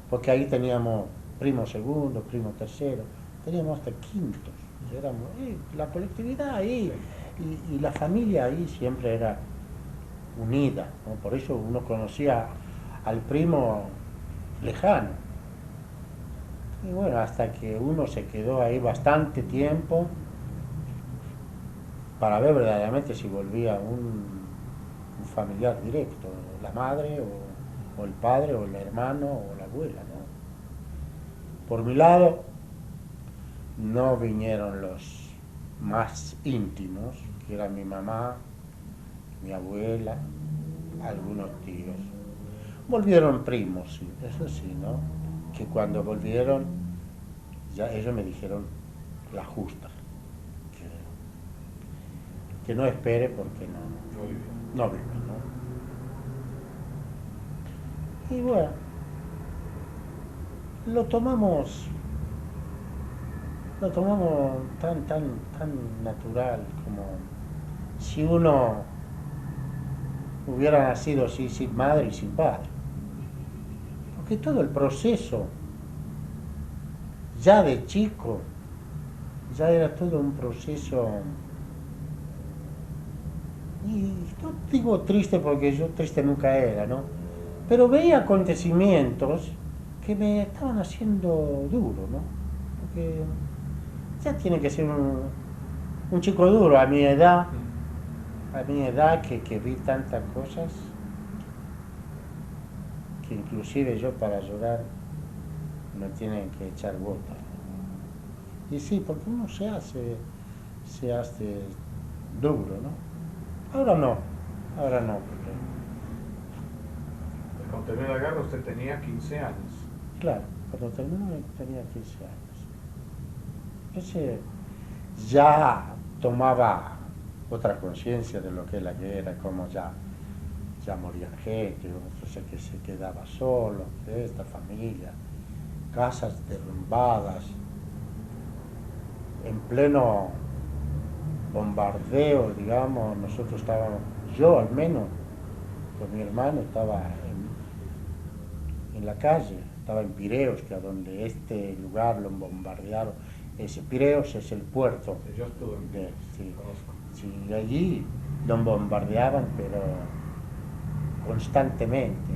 porque ahí teníamos primo segundo, primo tercero, teníamos hasta quintos. Éramos, la colectividad ahí y la familia ahí siempre era unida, ¿no? Por eso uno conocía al primo lejano. Y bueno, hasta que uno se quedó ahí bastante tiempo para ver verdaderamente si volvía un familiar directo, la madre o el padre o el hermano o la abuela, ¿no? Por mi lado, no vinieron los más íntimos, que eran mi mamá, mi abuela, algunos tíos. Volvieron primos, sí, eso sí, ¿no? Que cuando volvieron, ya ellos me dijeron la justa, que no espere porque no vive, ¿no? Y bueno, lo tomamos tan natural, como si uno hubiera nacido así, sin madre y sin padre. Porque todo el proceso, ya de chico, ya era todo un proceso, y no digo triste porque yo triste nunca era, ¿no? Pero veía acontecimientos que me estaban haciendo duro, ¿no? Porque ya tiene que ser un chico duro a mi edad, que vi tantas cosas, que inclusive yo para llorar me tienen que echar gota. Y sí, porque uno se hace duro, ¿no? Ahora no, porque cuando terminó la guerra usted tenía 15 años. Claro, cuando terminó tenía 15 años. Entonces ya tomaba otra conciencia de lo que es la guerra, cómo ya moría gente, entonces que se quedaba solo, esta familia, casas derrumbadas, en pleno bombardeo, digamos, nosotros estábamos, yo al menos, con mi hermano estaba en la calle, estaba en Pireos, que a donde este lugar lo bombardearon. Pireos es el puerto. Yo estuve en sí, conozco. sí, allí lo bombardeaban, pero constantemente.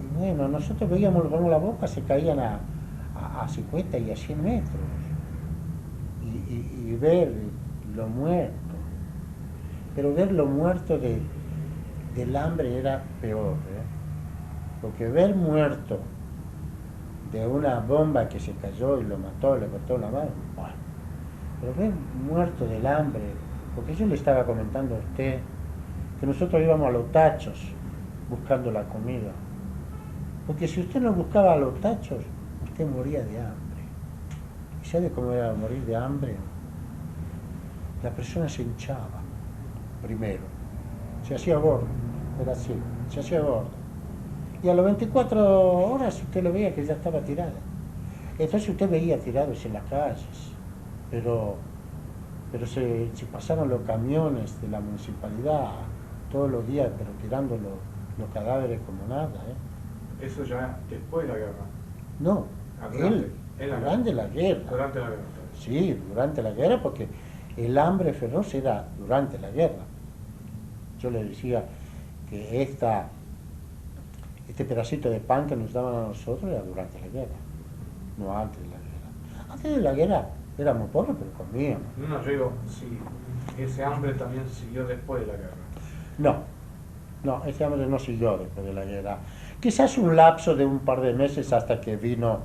Y bueno, nosotros veíamos cómo las bombas se caían a 50 y a 100 metros. Y ver lo muerto. Pero ver lo muerto del hambre era peor, porque ver muerto de una bomba que se cayó y lo mató, le cortó una mano, bueno. Pero ver muerto del hambre, porque yo le estaba comentando a usted que nosotros íbamos a los tachos buscando la comida, porque si usted no buscaba a los tachos, usted moría de hambre. ¿Y sabe cómo era morir de hambre? La persona se hinchaba primero, se hacía gordo, era así, se hacía gordo. Y a las 24 horas usted lo veía que ya estaba tirada. Entonces usted veía tirados en las calles, pero se pasaron los camiones de la municipalidad todos los días, pero tirando los cadáveres como nada. Eso ya después de la guerra. No, durante la guerra. Durante la guerra. Sí, durante la guerra, porque el hambre feroz era durante la guerra. Yo le decía que este pedacito de pan que nos daban a nosotros era durante la guerra, no antes de la guerra. Antes de la guerra éramos pobres, pero comíamos. No, yo digo, sí, ese hambre también siguió después de la guerra. No, ese hambre no siguió después de la guerra. Quizás un lapso de un par de meses hasta que vino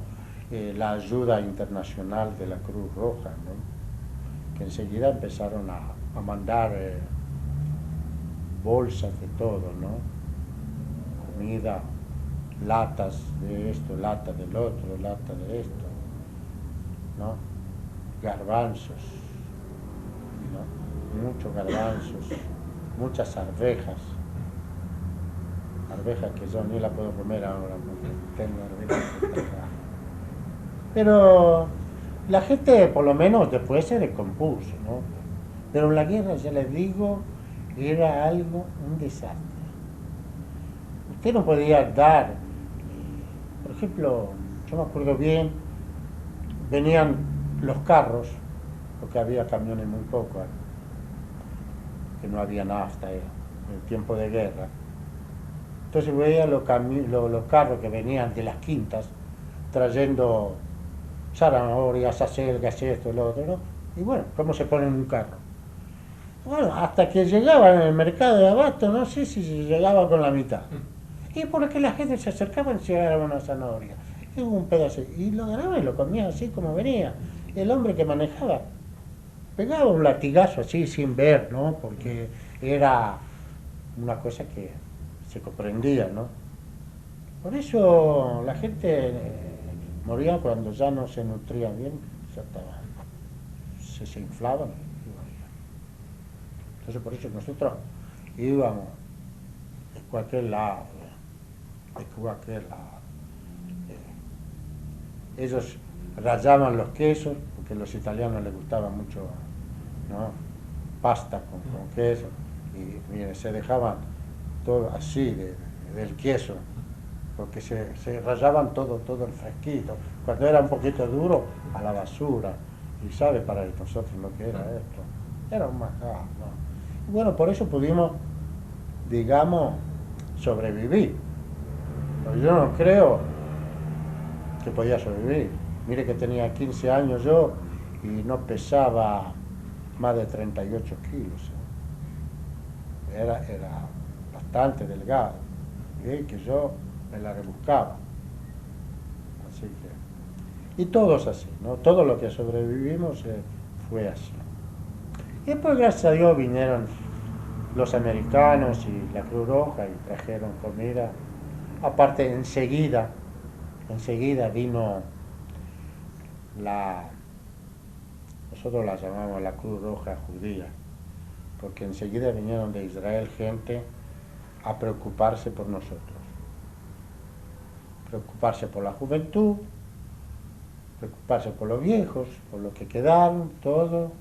la ayuda internacional de la Cruz Roja, ¿no? Que enseguida empezaron a mandar bolsas de todo, ¿no? Comida, latas de esto, lata del otro, lata de esto, ¿no? Garbanzos, ¿no? Muchos garbanzos, muchas arvejas que yo ni la puedo comer ahora porque tengo arvejas. Pero la gente por lo menos después se descompuso, ¿no? Pero la guerra, ya les digo, era algo, un desastre. Usted no podía dar, por ejemplo, yo me acuerdo bien, venían los carros, porque había camiones muy pocos, que no había nafta en el tiempo de guerra. Entonces veía los carros que venían de las quintas trayendo zanahorias, acelgas, esto, lo otro, ¿no? Y bueno, ¿cómo se pone en un carro? Bueno, hasta que llegaban en el mercado de abasto, no sé si llegaba con la mitad. Y porque la gente se acercaba y se agarraba una zanahoria. Y un pedazo, y lo agarraba y lo comía así como venía. El hombre que manejaba pegaba un latigazo así sin ver, ¿no? Porque era una cosa que se comprendía, ¿no? Por eso la gente moría cuando ya no se nutría bien, se inflaban y morían. Entonces por eso nosotros íbamos de cualquier lado, ellos rayaban los quesos, porque a los italianos les gustaba mucho, ¿no? Pasta con queso, y miren, se dejaban todo así del queso, porque se rayaban todo el fresquito. Cuando era un poquito duro, a la basura. Y sabe para nosotros lo que era esto. Era un manjar, ¿no? Y bueno, por eso pudimos, digamos, sobrevivir. Pero yo no creo que podía sobrevivir. Mire que tenía 15 años yo y no pesaba más de 38 kilos. Era bastante delgado. Y que yo me la rebuscaba. Así que, y todos así, ¿no? Todo lo que sobrevivimos fue así. Y después, gracias a Dios, vinieron los americanos y la Cruz Roja y trajeron comida Aparte, enseguida vino nosotros la llamamos la Cruz Roja Judía, porque enseguida vinieron de Israel gente a preocuparse por nosotros, preocuparse por la juventud, preocuparse por los viejos, por los que quedaron, todo,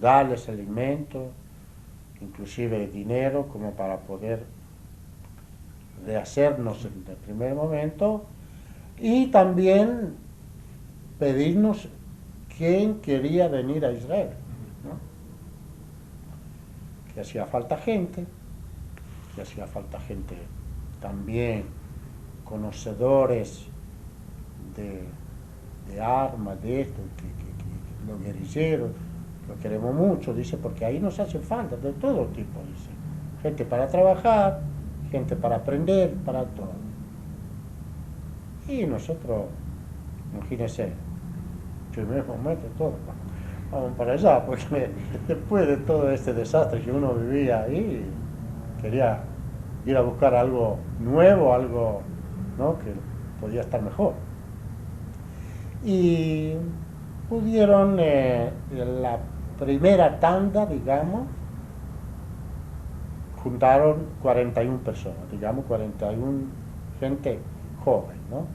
darles alimento, inclusive dinero, como para poder rehacernos en el primer momento, y también pedirnos quién quería venir a Israel, ¿no? Que hacía falta gente también conocedores de armas, de esto, que los guerrilleros, los queremos mucho, dice, porque ahí nos hace falta de todo tipo, dice, gente para trabajar, gente para aprender, para todo. Y nosotros, imagínense, primer momento todo, vamos para allá, porque después de todo este desastre que uno vivía ahí, quería ir a buscar algo nuevo, algo, ¿no?, que podía estar mejor. Y pudieron, la primera tanda, digamos, juntaron 41 personas, digamos 41 gente joven, ¿no?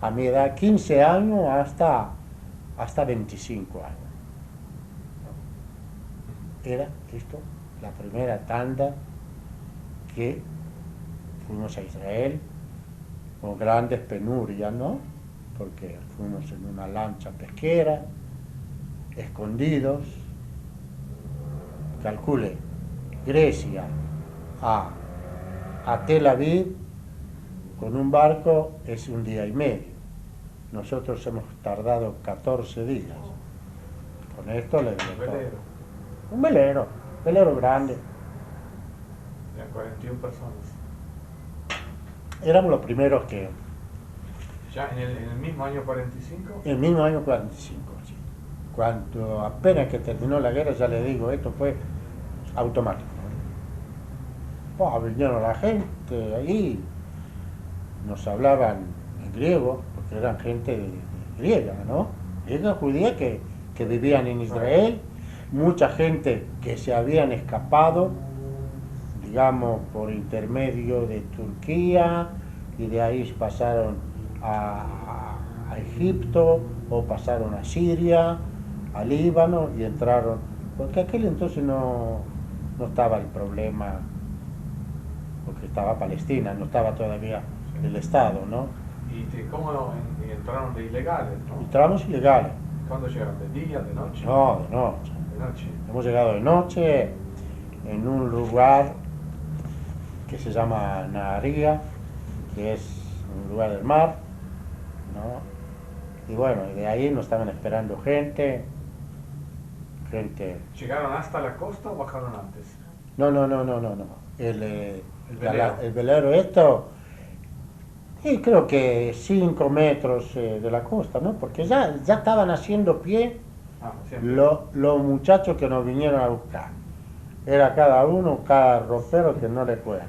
A mi edad, 15 años hasta 25 años. Era esto la primera tanda que fuimos a Israel con grandes penurias, ¿no? Porque fuimos en una lancha pesquera, escondidos. Calcule, Grecia a Tel Aviv con un barco es un día y medio. Nosotros hemos tardado 14 días. Con esto le digo todo. Un velero grande. De 41 personas. Éramos los primeros que... ¿Ya en el mismo año 45? En el mismo año 45, sí. Cuando apenas que terminó la guerra, ya le digo, esto fue automático. Vinieron la gente ahí, nos hablaban en griego, porque eran gente griega, ¿no? Griega judía que vivían en Israel, mucha gente que se habían escapado, digamos, por intermedio de Turquía, y de ahí pasaron a Egipto, o pasaron a Siria, a Líbano, y entraron, porque aquel entonces no estaba el problema, porque estaba Palestina, no estaba todavía el Estado, ¿no? ¿Y cómo entraron de ilegales, no? Entramos ilegales. ¿Cuándo llegaron? ¿De día, de noche? No, de noche. De noche. Hemos llegado de noche en un lugar que se llama Naharía, que es un lugar del mar, ¿no? Y bueno, de ahí nos estaban esperando gente. ¿Llegaron hasta la costa o bajaron antes? No. El velero esto, y creo que 5 metros de la costa, ¿no? Porque ya estaban haciendo pie los muchachos que nos vinieron a buscar. Era cada ropero que no le cuento.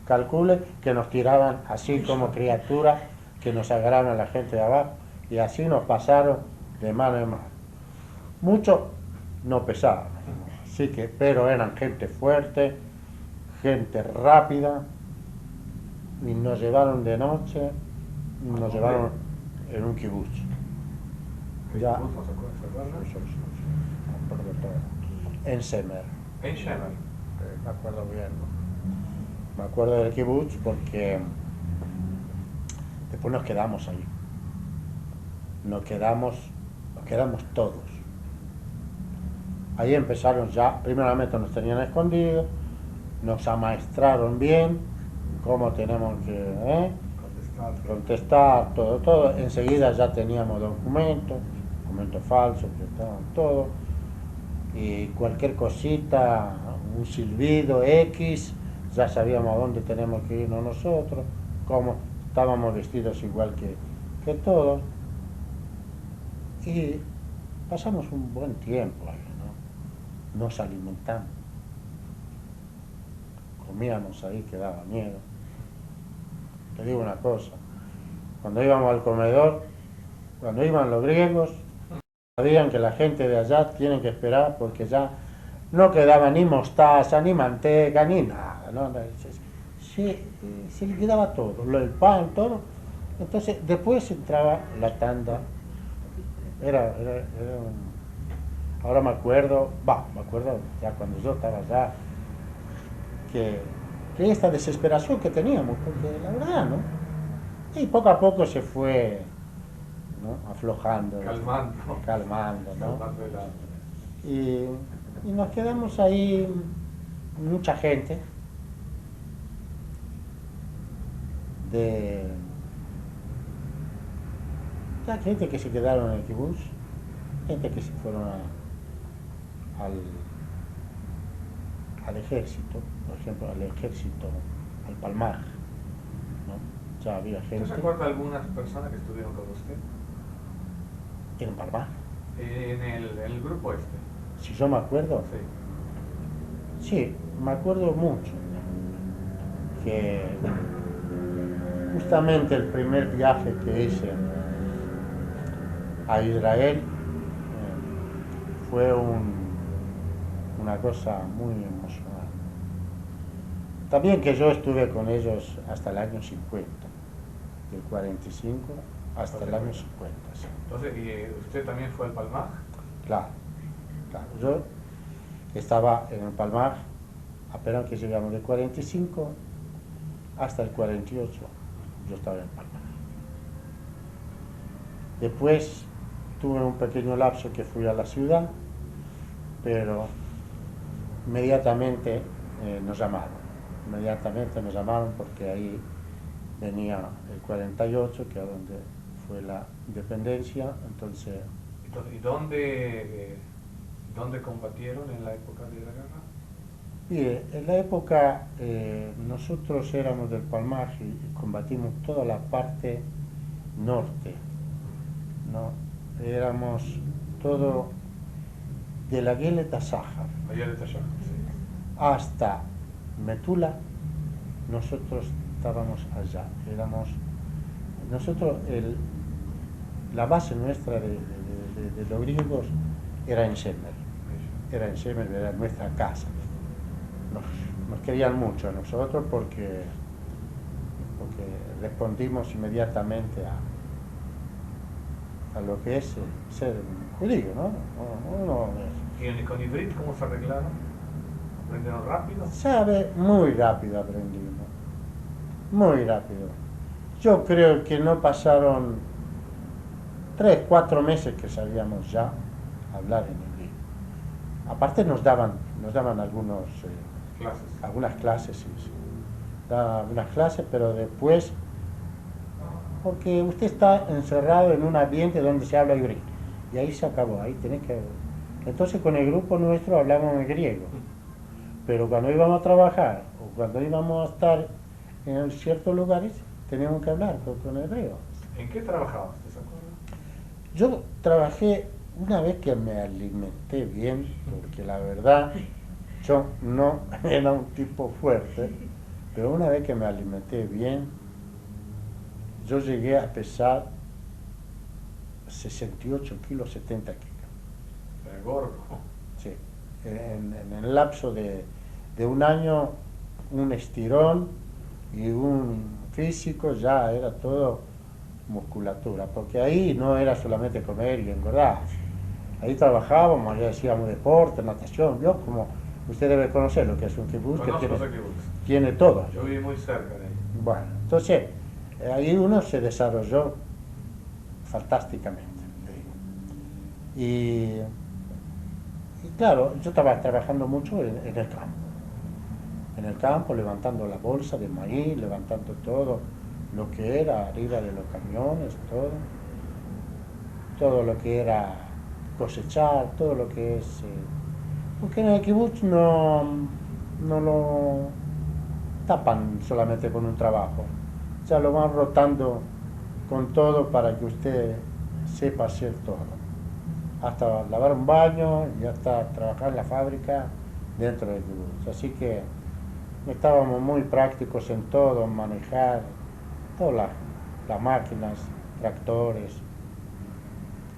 Calcule que nos tiraban así como criaturas, que nos agarraron a la gente de abajo, y así nos pasaron de mano en mano. Muchos no pesaban, así que, pero eran gente fuerte, gente rápida, y nos llevaron de noche, nos llevaron en un kibutz. Ya, en Shemer. En Shemer. Me acuerdo bien. Me acuerdo del kibutz porque después nos quedamos ahí. Nos quedamos todos. Ahí empezaron ya, primeramente nos tenían escondidos, nos amaestraron bien cómo tenemos que contestar, todo. Enseguida ya teníamos documentos falsos, que estaban todos, y cualquier cosita, un silbido X, ya sabíamos a dónde tenemos que irnos nosotros, cómo estábamos vestidos igual que todos, y pasamos un buen tiempo ahí, ¿no? Nos alimentamos, comíamos ahí que daba miedo. te digo una cosa, cuando íbamos al comedor, cuando iban los griegos, sabían que la gente de allá tienen que esperar porque ya no quedaba ni mostaza, ni manteca, ni nada, ¿no? Se le quedaba todo, el pan, todo. Entonces, después entraba la tanda. Ahora me acuerdo ya cuando yo estaba allá, que esta desesperación que teníamos, porque la verdad, ¿no? Y poco a poco se fue, ¿no? Aflojando, calmando, ¿no? Y nos quedamos ahí, mucha gente de la gente que se quedaron en el kibutz, gente que se fueron al ejército, por ejemplo, al ejército, al Palmaj, ¿no? Ya había gente. ¿Usted se acuerda de algunas personas que estuvieron con usted? ¿En el Palmaj? En el grupo este. Si yo me acuerdo. Sí. Sí, me acuerdo mucho. Que justamente el primer viaje que hice a Israel fue una cosa muy emocional. También que yo estuve con ellos hasta el año 50, del 45 hasta el año 50. Sí. Entonces, ¿y usted también fue al Palmaj? Claro. Yo estaba en el Palmaj apenas que llegamos del 45 hasta el 48, yo estaba en el Palmaj. Después tuve un pequeño lapso que fui a la ciudad, pero inmediatamente nos llamaron porque ahí venía el 48, que es donde fue la independencia. Entonces, ¿y dónde combatieron en la época de la guerra? Mire, en la época nosotros éramos del Palmaj y combatimos toda la parte norte, ¿no? Éramos todo de la Gueleta Sáhar Sí. hasta Metula. Nosotros estábamos allá, la base nuestra de los griegos era en Shemer, era nuestra casa. Nos querían mucho a nosotros porque respondimos inmediatamente a lo que es ser judío, ¿no? ¿Y con Ivrit cómo se arreglaron? ¿Aprendieron rápido? Sabe, muy rápido aprendimos, muy rápido. Yo creo que no pasaron 3, 4 meses que sabíamos ya hablar en inglés. Aparte nos daban algunas clases, sí. Daban algunas clases, pero después, porque usted está encerrado en un ambiente donde se habla griego, y ahí se acabó, ahí tenés que... Entonces con el grupo nuestro hablamos en griego, pero cuando íbamos a trabajar, o cuando íbamos a estar en ciertos lugares, teníamos que hablar con el hebreo. ¿En qué trabajaba usted, se acuerda? Yo trabajé una vez que me alimenté bien, porque la verdad yo no era un tipo fuerte, pero una vez que me alimenté bien, yo llegué a pesar 68 kilos, 70 kilos. Gordo. Sí, en el lapso de un año, un estirón y un físico, ya era todo musculatura, porque ahí no era solamente comer y engordar. Ahí trabajábamos, ya hacíamos deporte, natación, yo como usted debe conocer lo que es un kibutz, que tiene todo. Yo viví muy cerca de ahí. Bueno, entonces ahí uno se desarrolló fantásticamente. Y claro, yo estaba trabajando mucho en el campo. En el campo, levantando la bolsa de maíz, levantando todo lo que era arriba de los camiones, todo lo que era cosechar, todo lo que es... porque en el kibutz no lo tapan solamente con un trabajo, ya lo van rotando con todo para que usted sepa hacer todo, hasta lavar un baño y hasta trabajar en la fábrica dentro del kibutz. Así que estábamos muy prácticos en todo, manejar todas las máquinas, tractores,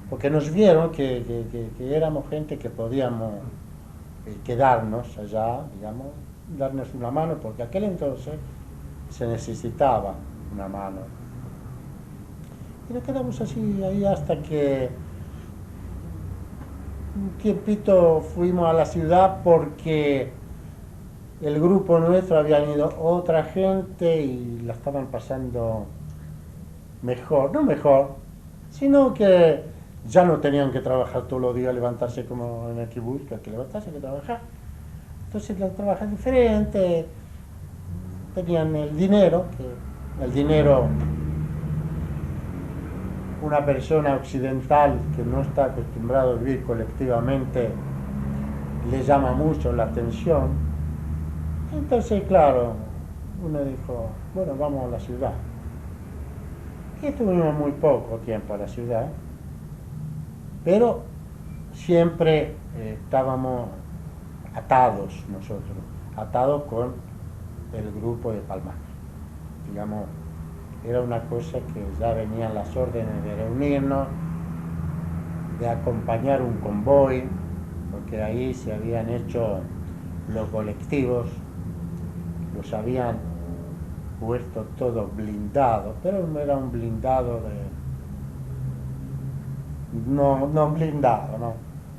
porque nos vieron que éramos gente que podíamos quedarnos allá, digamos, darnos una mano, porque aquel entonces se necesitaba una mano. Y nos quedamos así ahí hasta que un tiempito fuimos a la ciudad porque el grupo nuestro habían ido otra gente y la estaban pasando mejor, no mejor, sino que ya no tenían que trabajar todos los días, levantarse como en el kibutz, que hay que levantarse, hay que trabajar. Entonces la trabajan diferente, tenían el dinero, una persona occidental que no está acostumbrada a vivir colectivamente le llama mucho la atención. Entonces, claro, uno dijo, bueno, vamos a la ciudad. Y estuvimos muy poco tiempo a la ciudad, pero siempre estábamos atados nosotros, atados con el grupo de Palmar. Digamos, era una cosa que ya venían las órdenes de reunirnos, de acompañar un convoy, porque ahí se habían hecho los colectivos, los habían puesto todo blindado, pero no era un blindado no blindado, no,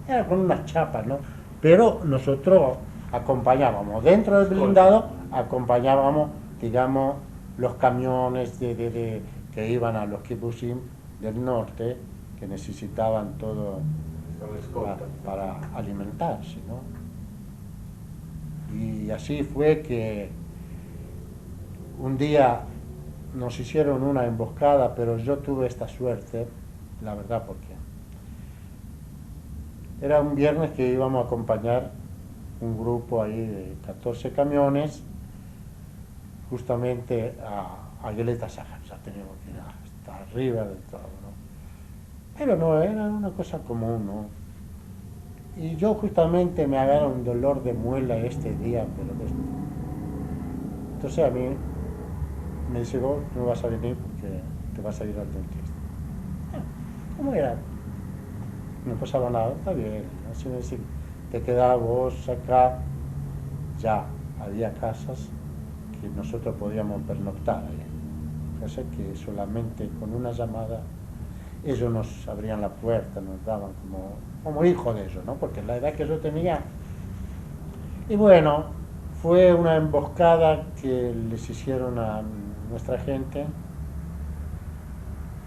era con unas chapas, ¿no? Pero nosotros acompañábamos, dentro del blindado acompañábamos, digamos, los camiones que iban a los kibbutzim del norte, que necesitaban todo para alimentarse, ¿no? Y así fue que un día nos hicieron una emboscada, pero yo tuve esta suerte, la verdad, porque era un viernes que íbamos a acompañar un grupo ahí de 14 camiones justamente a Geleta Sajar, ya teníamos que ir hasta arriba de todo, ¿no? Pero no, era una cosa común, ¿no? Y yo justamente me agarra un dolor de muela este día, pero entonces a mí me dice, vos no vas a venir porque te vas a ir al dentista. ¿Cómo era? No pasaba nada, está bien, así me dice, te quedabas vos acá, ya había casas que nosotros podíamos pernoctar ahí. O sea que solamente con una llamada ellos nos abrían la puerta, nos daban como hijos de ellos, ¿no? Porque la edad que yo tenía. Y bueno, fue una emboscada que les hicieron a nuestra gente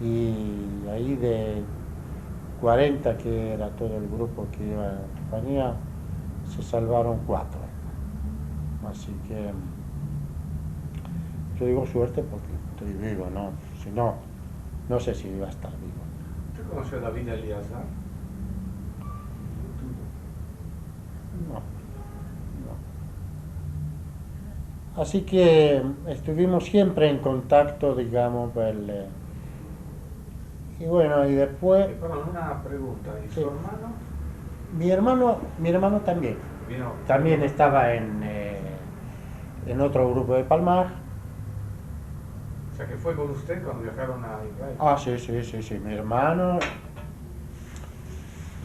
y ahí de 40 que era todo el grupo que iba en compañía, se salvaron 4. Así que yo digo suerte porque estoy vivo, ¿no? Si no, no sé si iba a estar vivo. ¿Usted conoció a David Eliezer? No. Así que estuvimos siempre en contacto, digamos, y bueno, y después... Perdón, una pregunta, ¿y Sí. su hermano? Mi hermano también. Vino. También estaba en otro grupo de Palmar. O sea, que fue con usted cuando viajaron a Israel. Ah, sí, mi hermano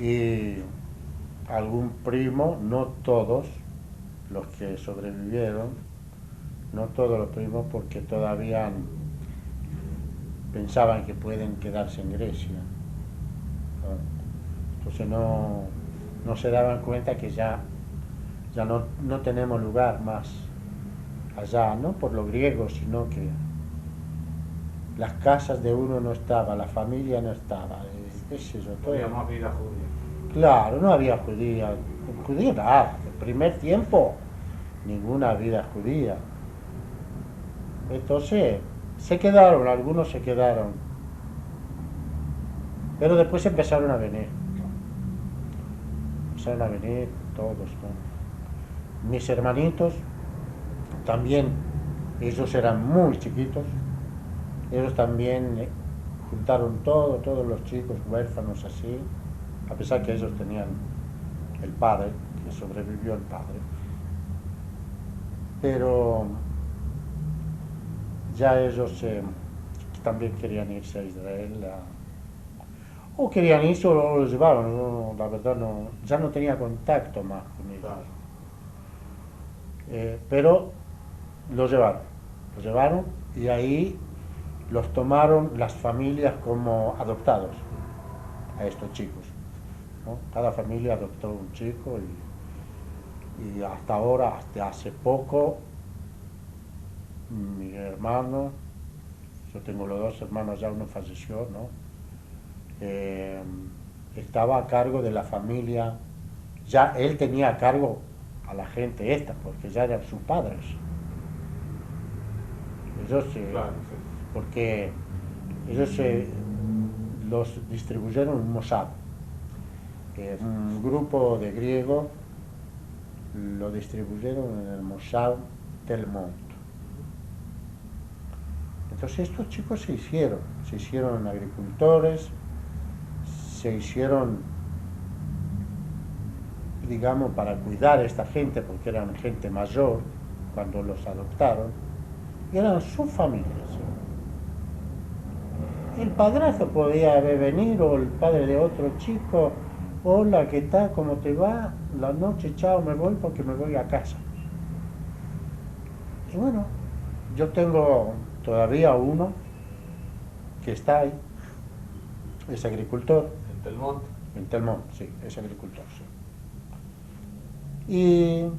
y algún primo, no todos los que sobrevivieron, no todos los primos porque todavía pensaban que pueden quedarse en Grecia. Entonces no se daban cuenta que ya no tenemos lugar más allá, no por los griegos, sino que las casas de uno no estaban, la familia no estaba, qué sé yo, todo. Había más vida judía. Claro, no había judía nada, el primer tiempo ninguna vida judía. Entonces algunos se quedaron, pero después empezaron a venir todos, ¿no? Mis hermanitos también, ellos eran muy chiquitos, ellos también juntaron todos los chicos huérfanos así, a pesar que ellos tenían el padre, que sobrevivió el padre, pero ya ellos también querían irse a Israel, o querían irse o los llevaron, la verdad no, ya no tenía contacto más con ellos. Claro. Pero los llevaron y ahí los tomaron las familias como adoptados a estos chicos, ¿no? Cada familia adoptó un chico y hasta ahora, hasta hace poco, mi hermano, yo tengo los dos hermanos, ya uno falleció, ¿no? Estaba a cargo de la familia, ya él tenía a cargo a la gente esta, porque ya eran sus padres. Ellos, Claro, sí. porque ellos los distribuyeron en Mossad, un grupo de griegos lo distribuyeron en el Mossad Tel Mont. Entonces estos chicos se hicieron agricultores, se hicieron, digamos, para cuidar a esta gente, porque eran gente mayor cuando los adoptaron, y eran sus familias. El padrastro podía venir, o el padre de otro chico, hola, ¿qué tal? ¿Cómo te va? La noche, chao, me voy porque me voy a casa. Y bueno, yo tengo todavía uno que está ahí, es agricultor. En Telmont. En Telmont, sí, es agricultor, sí.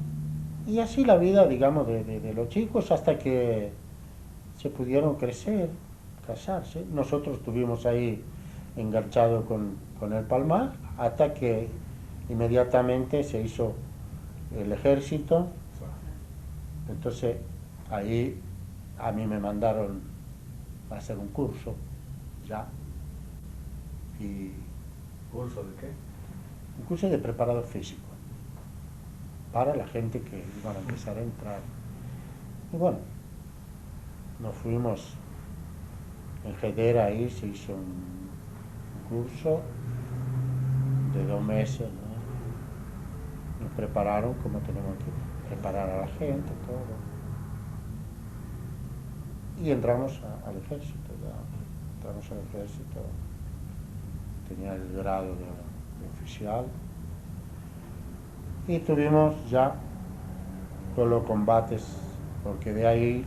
Y así la vida, digamos, de los chicos hasta que se pudieron crecer, casarse. Nosotros estuvimos ahí enganchados con el Palmar hasta que inmediatamente se hizo el ejército. Entonces ahí a mí me mandaron a hacer un curso ya. Y ¿Curso de qué? un curso de preparador físico para la gente que iban a empezar a entrar. Y bueno, nos fuimos en Hedera, ahí se hizo un curso de 2 meses, ¿no? Nos prepararon como tenemos que preparar a la gente, todo. Y entramos al ejército, ya. Entramos al ejército, tenía el grado de oficial. Y tuvimos ya todos los combates, porque de ahí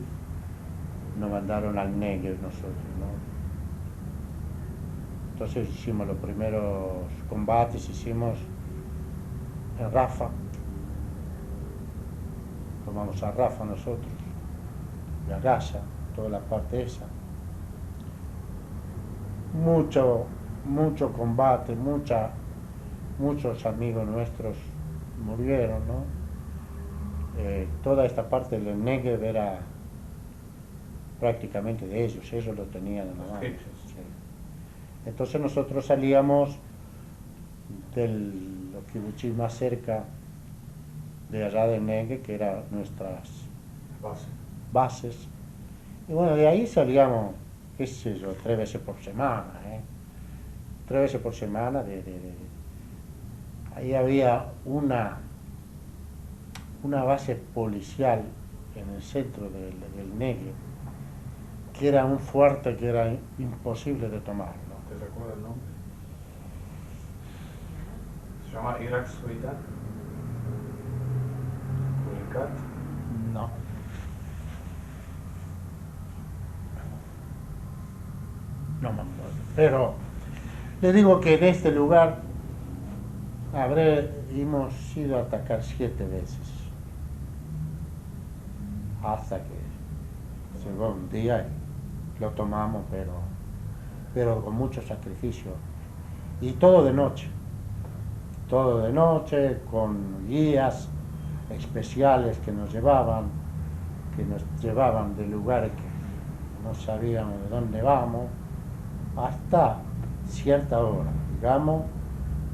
nos mandaron al Negev nosotros, ¿no? Entonces hicimos los primeros combates, hicimos en Rafa, tomamos a Rafa nosotros, y a Gaza, toda la parte esa. Mucho combate, muchos amigos nuestros murieron, ¿no? Toda esta parte del Negev era prácticamente de ellos lo tenían en la mano. Sí. Entonces nosotros salíamos de los kibutzim más cerca de allá de Negev, que eran nuestras bases. Y bueno, de ahí salíamos, qué sé yo, 3 veces por semana, 3 veces por semana. Ahí había una base policial en el centro del Negev, que era un fuerte que era imposible de tomar, ¿no? ¿Te recuerdas el nombre? ¿Se llama Irak Suidan? ¿Kurikat? No. No me acuerdo. Pero le digo que en este lugar hemos ido a atacar 7 veces. Hasta que llegó un día y lo tomamos, pero con mucho sacrificio. Y todo de noche, con guías especiales que nos llevaban de lugares que no sabíamos de dónde vamos, hasta cierta hora, digamos,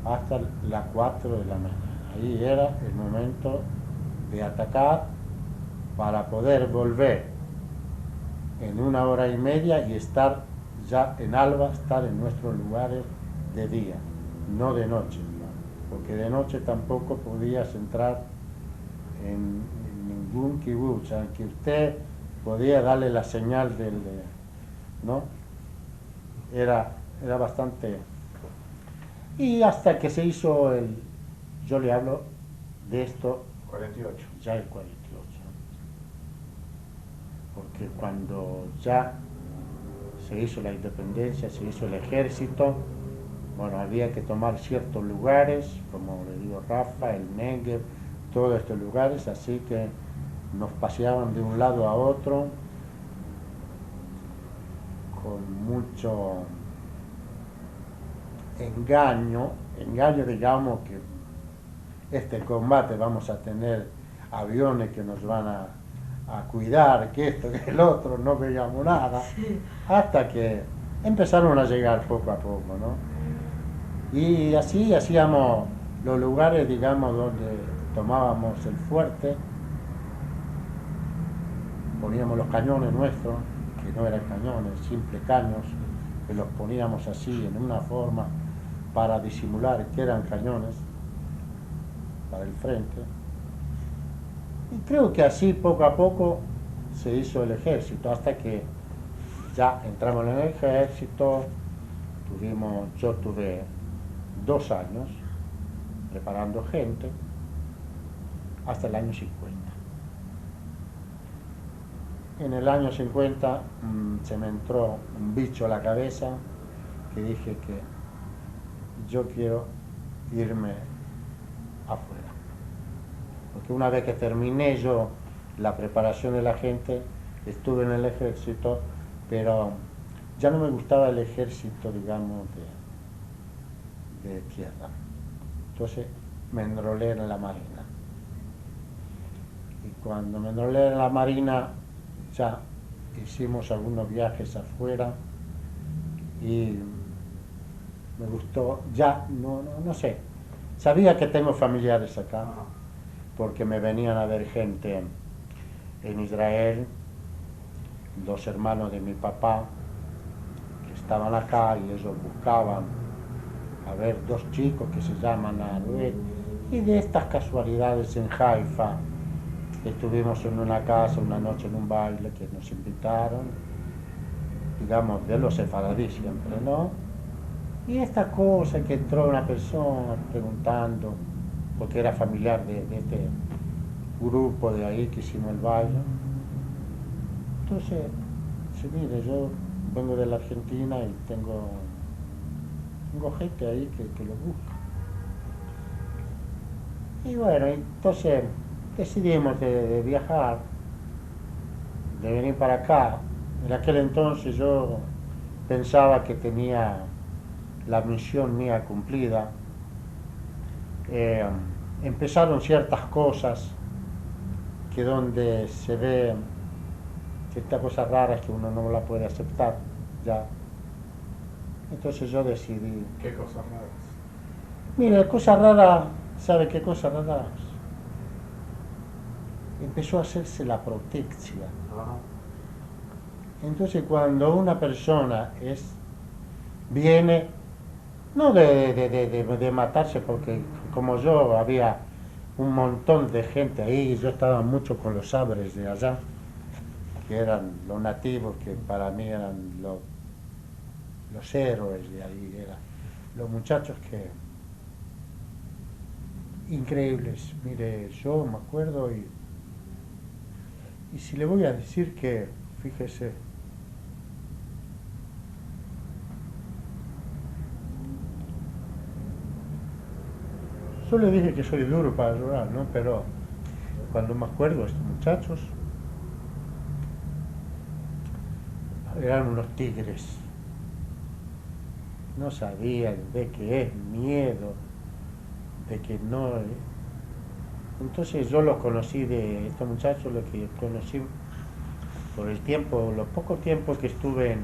hasta las 4 de la mañana. Ahí era el momento de atacar para poder volver en 1 hora y media y estar ya en alba, estar en nuestros lugares de día, no de noche, ¿no? Porque de noche tampoco podías entrar en ningún kibutz, aunque usted podía darle la señal ¿no? era bastante... Y hasta que se hizo yo le hablo de esto 48. ya el 48, porque cuando ya se hizo la independencia, se hizo el ejército, bueno, había que tomar ciertos lugares, como le digo, Rafa, el Negev, todos estos lugares, así que nos paseaban de un lado a otro con mucho engaño, digamos que este combate vamos a tener aviones que nos van a cuidar, que esto, que el otro, no veíamos nada, hasta que empezaron a llegar poco a poco, ¿no? Y así hacíamos los lugares, digamos, donde tomábamos el fuerte, poníamos los cañones nuestros, que no eran cañones, simples caños, que los poníamos así en una forma para disimular que eran cañones para el frente. Y creo que así poco a poco se hizo el ejército, hasta que ya entramos en el ejército. Yo tuve 2 años preparando gente hasta el año 50. En el año 50 se me entró un bicho a la cabeza que dije que yo quiero irme afuera. Porque una vez que terminé yo la preparación de la gente, estuve en el ejército, pero ya no me gustaba el ejército, digamos, de tierra. Entonces me enrolé en la marina. Y cuando me enrolé en la marina, ya hicimos algunos viajes afuera y me gustó, ya no sé, sabía que tengo familiares acá, porque me venían a ver gente en Israel, 2 hermanos de mi papá que estaban acá y ellos buscaban a ver 2 chicos que se llaman Aruel, y de estas casualidades en Haifa estuvimos en una casa una noche en un baile que nos invitaron, digamos, de los sefaradíes siempre, ¿no? Y esta cosa que entró una persona preguntando, porque era familiar de este grupo de ahí que hicimos el baile. Entonces, sí, mire, yo vengo de la Argentina y tengo gente ahí que lo busca. Y bueno, entonces decidimos de viajar, de venir para acá. En aquel entonces yo pensaba que tenía la misión mía cumplida. Empezaron ciertas cosas que donde se ve ciertas cosas raras que uno no la puede aceptar ya. Entonces yo decidí. ¿Qué cosas raras? Mire, cosas raras, ¿sabe qué cosas raras? Empezó a hacerse la protección. Entonces cuando una persona viene, no de matarse, porque como yo había un montón de gente ahí, yo estaba mucho con los sabres de allá, que eran los nativos, que para mí eran los héroes de ahí, eran los muchachos que increíbles. Mire, yo me acuerdo y si le voy a decir que, fíjese, yo le dije que soy duro para llorar, ¿no? Pero cuando me acuerdo de estos muchachos, eran unos tigres. No sabían de qué es miedo, de que no. Entonces yo los conocí de estos muchachos, los que conocí por el tiempo, los pocos tiempos que estuve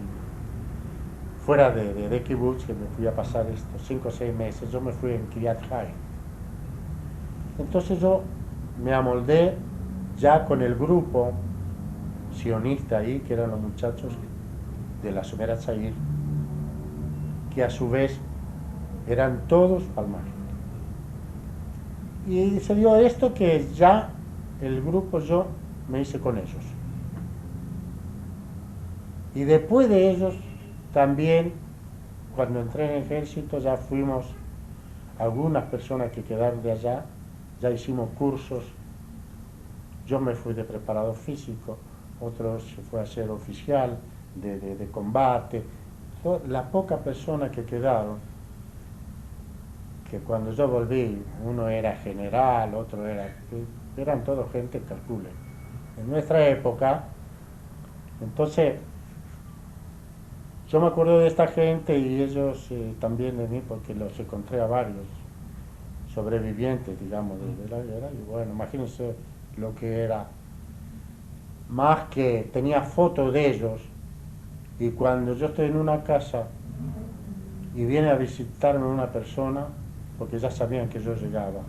fuera de Kibbutz, que me fui a pasar estos 5 o 6 meses, yo me fui en Kiryat Haim. Entonces yo me amoldé ya con el grupo sionista ahí, que eran los muchachos de la Shomer HaTzair, que a su vez eran todos palmares. Y se dio esto que ya el grupo yo me hice con ellos. Y después de ellos también cuando entré en el ejército ya fuimos, algunas personas que quedaron de allá, ya hicimos cursos. Yo me fui de preparador físico, otros se fue a ser oficial de combate. Las pocas personas que quedaron, que cuando yo volví, uno era general, otro eran todos gente, calcule. En nuestra época, entonces, yo me acuerdo de esta gente y ellos también de mí, porque los encontré a varios sobrevivientes, digamos, de la guerra. Y bueno, imagínense lo que era. Más que tenía fotos de ellos, y cuando yo estoy en una casa y viene a visitarme una persona, porque ya sabían que yo llegaba,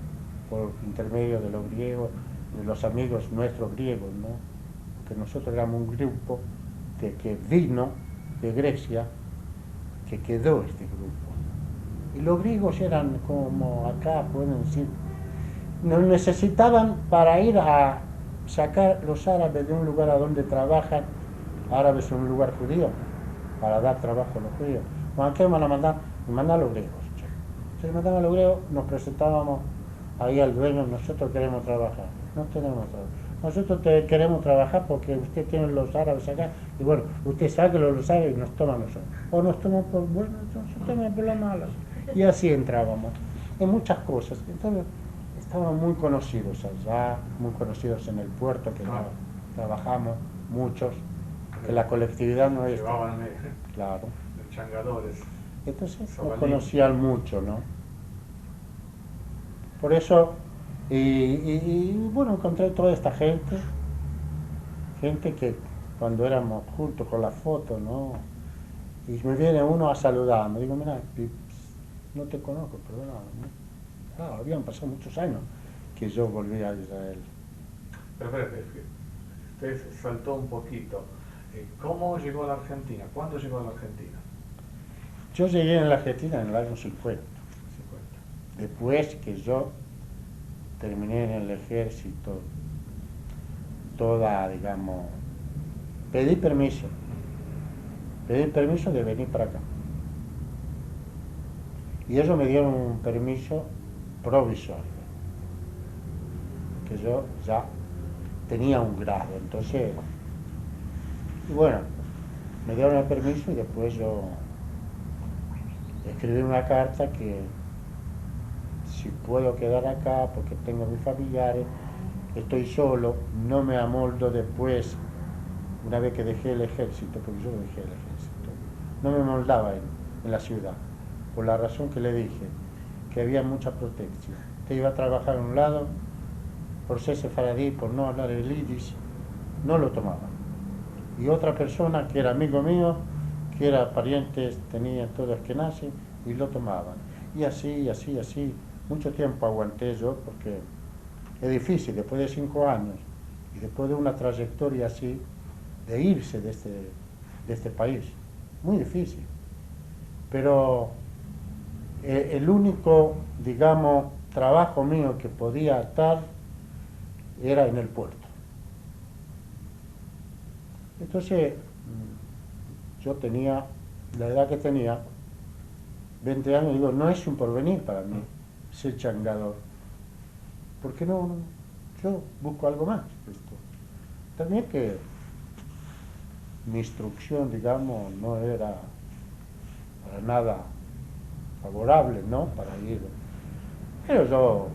por intermedio de los griegos, de los amigos nuestros griegos, ¿no? Que nosotros éramos un grupo que vino de Grecia, que quedó este grupo. Y los griegos eran como acá, pueden decir, nos necesitaban para ir a sacar los árabes de un lugar a donde trabajan, árabes en un lugar judío, para dar trabajo a los judíos. Bueno, ¿qué van a mandar? Me mandan a los griegos. Si le mandaban a los griegos, nos presentábamos ahí al dueño, nosotros queremos trabajar. No tenemos trabajo. Nosotros queremos trabajar porque usted tiene los árabes acá, y bueno, usted saque los árabes y nos toma nosotros. O nos toman por bueno, nos toman por las malas. Y así entrábamos en muchas cosas. Entonces, estaban muy conocidos allá, muy conocidos en el puerto, que trabajamos muchos, que la colectividad no es... Llevaban claro. changadores. Entonces nos conocían mucho, ¿no? Por eso, y bueno, encontré toda esta gente que cuando éramos juntos con la foto, ¿no? Y me viene uno a saludarme, digo, mira, no te conozco, perdona, ¿no? Claro, habían pasado muchos años que yo volví a Israel. Pero espérate, usted saltó un poquito. ¿Cómo llegó a la Argentina? ¿Cuándo llegó a la Argentina? Yo llegué en la Argentina en el año 50. Después que yo terminé en el ejército, digamos, pedí permiso de venir para acá. Y ellos me dieron un permiso provisorio, que yo ya tenía un grado, entonces, y bueno, me dieron el permiso y después yo escribí una carta que si puedo quedar acá porque tengo mis familiares, estoy solo, no me amoldo después, una vez que dejé el ejército, porque yo dejé el ejército, no me moldaba en la ciudad, por la razón que le dije, que había mucha protección. Te iba a trabajar a un lado, por ser sefaradí, por no hablar el yiddish, no lo tomaba. Y otra persona que era amigo mío, que era parientes, tenía todos que nacen, y lo tomaban. Y así, mucho tiempo aguanté yo, porque es difícil, después de 5 años, y después de una trayectoria así, de irse de este país, muy difícil. Pero el único, digamos, trabajo mío que podía estar era en el puerto. Entonces, yo tenía, la edad que tenía, 20 años, digo, no es un porvenir para mí ser changador. Porque no, yo busco algo más. También que mi instrucción, digamos, no era para nada favorable, ¿no? Para ir. Pero yo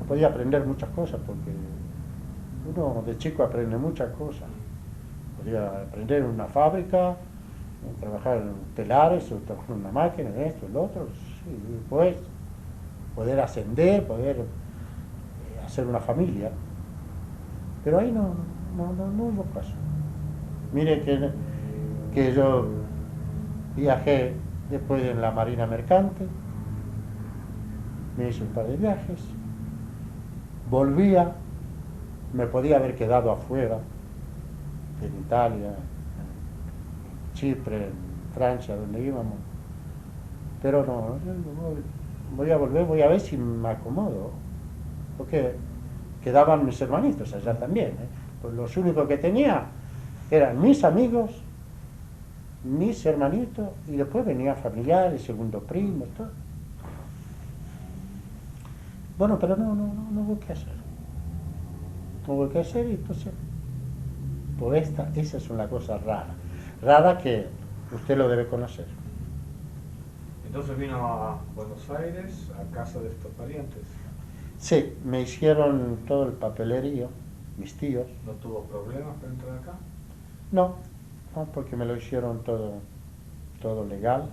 podía aprender muchas cosas, porque uno de chico aprende muchas cosas. Podía aprender en una fábrica, trabajar en telares, o trabajar en una máquina, en esto, en lo otro, y después poder ascender, poder hacer una familia. Pero ahí no hubo caso. Mire que yo viajé después en la Marina Mercante, me hice un par de viajes, volvía, me podía haber quedado afuera, en Italia, en Chipre, en Francia, donde íbamos, pero no, voy a volver, voy a ver si me acomodo, porque quedaban mis hermanitos allá también, Pues los únicos que tenía eran mis amigos mis hermanitos, y después venían familiares, segundo primos, todo. Bueno, pero no hubo qué hacer. No hubo qué hacer, y entonces, pues esa es una cosa rara que usted lo debe conocer. Entonces vino a Buenos Aires, a casa de estos parientes. Sí, me hicieron todo el papelerío, mis tíos. ¿No tuvo problemas para entrar acá? No, porque me lo hicieron todo legal.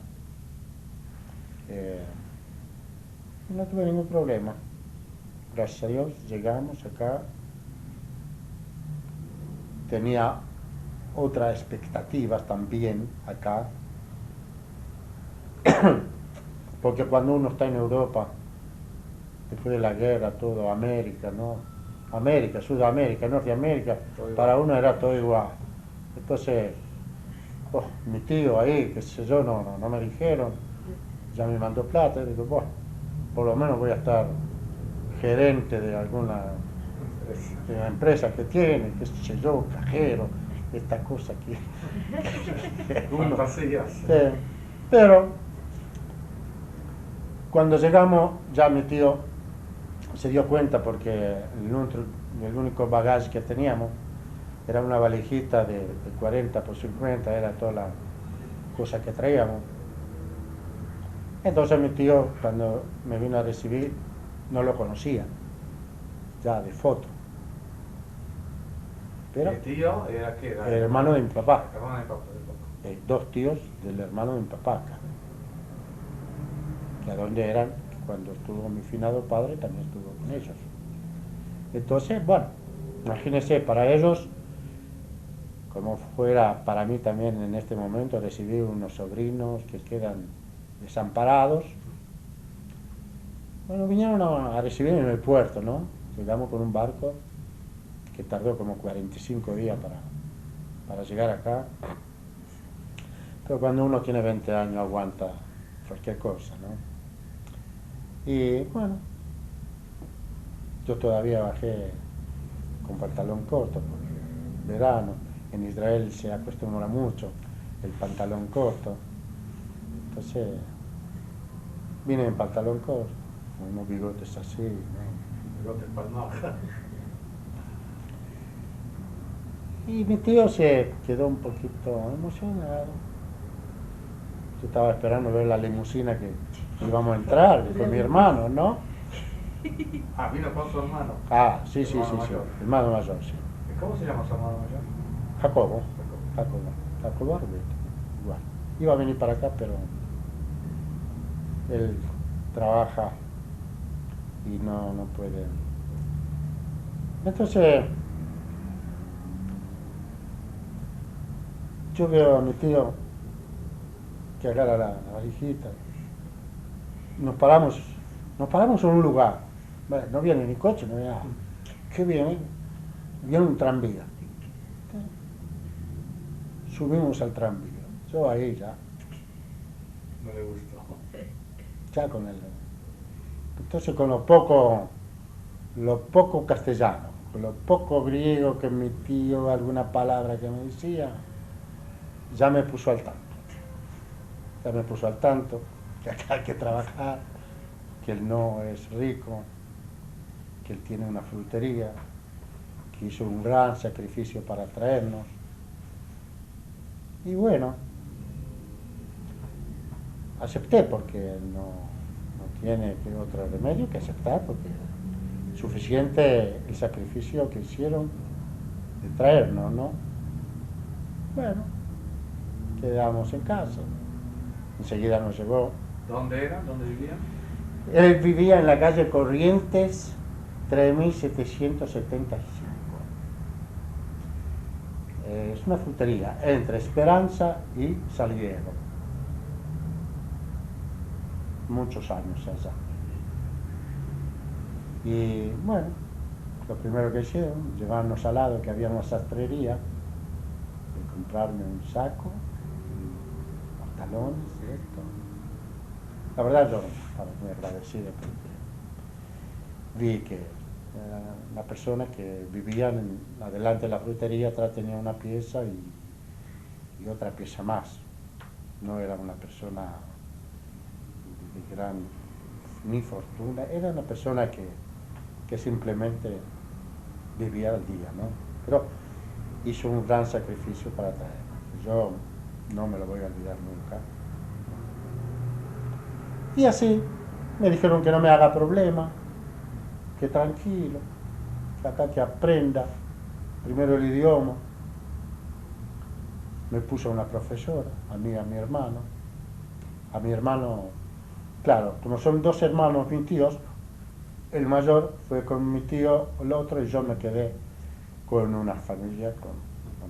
No tuve ningún problema. Gracias a Dios llegamos acá. Tenía otras expectativas también acá. Porque cuando uno está en Europa, después de la guerra, todo América, ¿no? América, Sudamérica, Norteamérica, para uno era todo igual. Entonces, mi tío ahí, qué sé yo, no me dijeron, ya me mandó plata, y digo, bueno, por lo menos voy a estar gerente de alguna de la empresa que tiene, qué sé yo, cajero, esta cosa que uno... Fantasías. Pero cuando llegamos, ya mi tío se dio cuenta porque el único bagaje que teníamos era una valijita de 40 por 50, era toda la cosa que traíamos. Entonces mi tío, cuando me vino a recibir, no lo conocía, ya de foto. Pero ¿El tío era qué? el hermano de mi papá. Hermano de papá. Dos tíos del hermano de mi papá acá. Que a donde eran, cuando estuvo mi finado padre, también estuvo con ellos. Entonces, bueno, imagínense, para ellos, como fuera para mí también en este momento, recibir unos sobrinos que quedan desamparados. Bueno, vinieron a recibir en el puerto, ¿no? Llegamos con un barco que tardó como 45 días para llegar acá. Pero cuando uno tiene 20 años aguanta cualquier cosa, ¿no? Y bueno, yo todavía bajé con pantalón corto, porque verano, en Israel se acostumbra mucho el pantalón corto. Entonces vine en pantalón corto, con unos bigotes así, ¿no? Bigotes palmados. Y mi tío se quedó un poquito emocionado. Yo estaba esperando ver la limusina que íbamos a entrar, que fue mi hermano, ¿no? Ah, vino con su hermano. Ah, sí, Hermano mayor. hermano mayor, sí. ¿Cómo se llama su hermano mayor? Jacobo Arbet, igual. Iba a venir para acá, pero él trabaja y no puede. Entonces, yo veo a mi tío que agarra la valijita. Nos paramos en un lugar. Bueno, no viene ni coche, no viene nada. ¿Qué viene? Viene un tranvía. Subimos al tranvía. Yo ahí ya. No le gustó. Ya con él. Entonces con lo poco castellano, con lo poco griego que mi tío, alguna palabra que me decía, ya me puso al tanto. Ya me puso al tanto que acá hay que trabajar, que él no es rico, que él tiene una frutería, que hizo un gran sacrificio para traernos. Y bueno, acepté porque no tiene otro remedio que aceptar, porque es suficiente el sacrificio que hicieron de traernos, ¿no? Bueno, quedamos en casa. Enseguida nos llegó. ¿Dónde era? ¿Dónde vivía? Él vivía en la calle Corrientes 3775. Es una frutería entre Esperanza y Salguero. Muchos años allá. Y bueno, lo primero que hicieron, llevarnos al lado que había una sastrería, de comprarme un saco, pantalones y esto. La verdad yo estaba muy agradecido porque vi que la persona que vivía adelante de la frutería atrás tenía una pieza y otra pieza más. no era una persona de gran ni fortuna, era una persona que simplemente vivía al día, ¿no? Pero hizo un gran sacrificio para traerme. Yo no me lo voy a olvidar nunca. Y así me dijeron que no me haga problema, que tranquilo, que acá que aprenda primero el idioma. Me puso una profesora, a mí y a mi hermano. A mi hermano, claro, como son dos hermanos mis tíos, el mayor fue con mi tío, el otro, y yo me quedé con una familia, con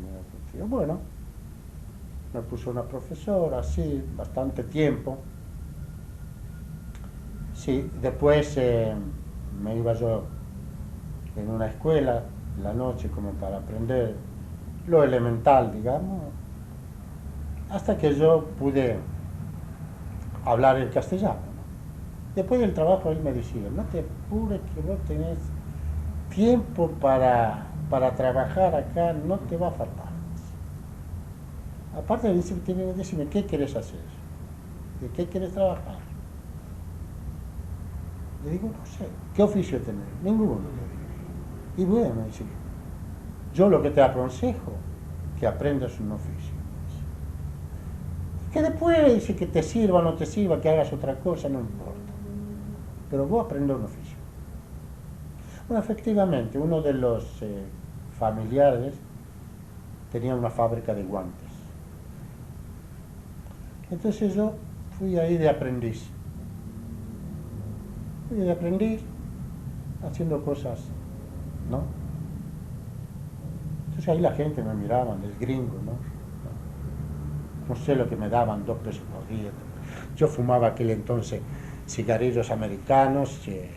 mi otro tío. Bueno, me puso una profesora, así, bastante tiempo. Sí, después me iba yo en una escuela, en la noche, como para aprender lo elemental, digamos, hasta que yo pude hablar el castellano, ¿no? Después del trabajo él me decía, no te apures que vos tenés tiempo para trabajar acá, no te va a faltar. Aparte de decirme, ¿qué quieres hacer? ¿De qué quieres trabajar? Le digo, no sé, ¿qué oficio tenés? Ninguno, le digo. Y bueno, me dice, yo lo que te aconsejo, que aprendas un oficio. Que después, dice, que te sirva o no te sirva, que hagas otra cosa, no importa. Pero vos aprendes un oficio. Bueno, efectivamente, uno de los familiares tenía una fábrica de guantes. Entonces yo fui ahí de aprendiz. Fui de aprendiz haciendo cosas, ¿no? Entonces ahí la gente me miraba, el gringo, ¿no? No sé lo que me daban, 2 pesos por día. Yo fumaba aquel entonces cigarrillos americanos, que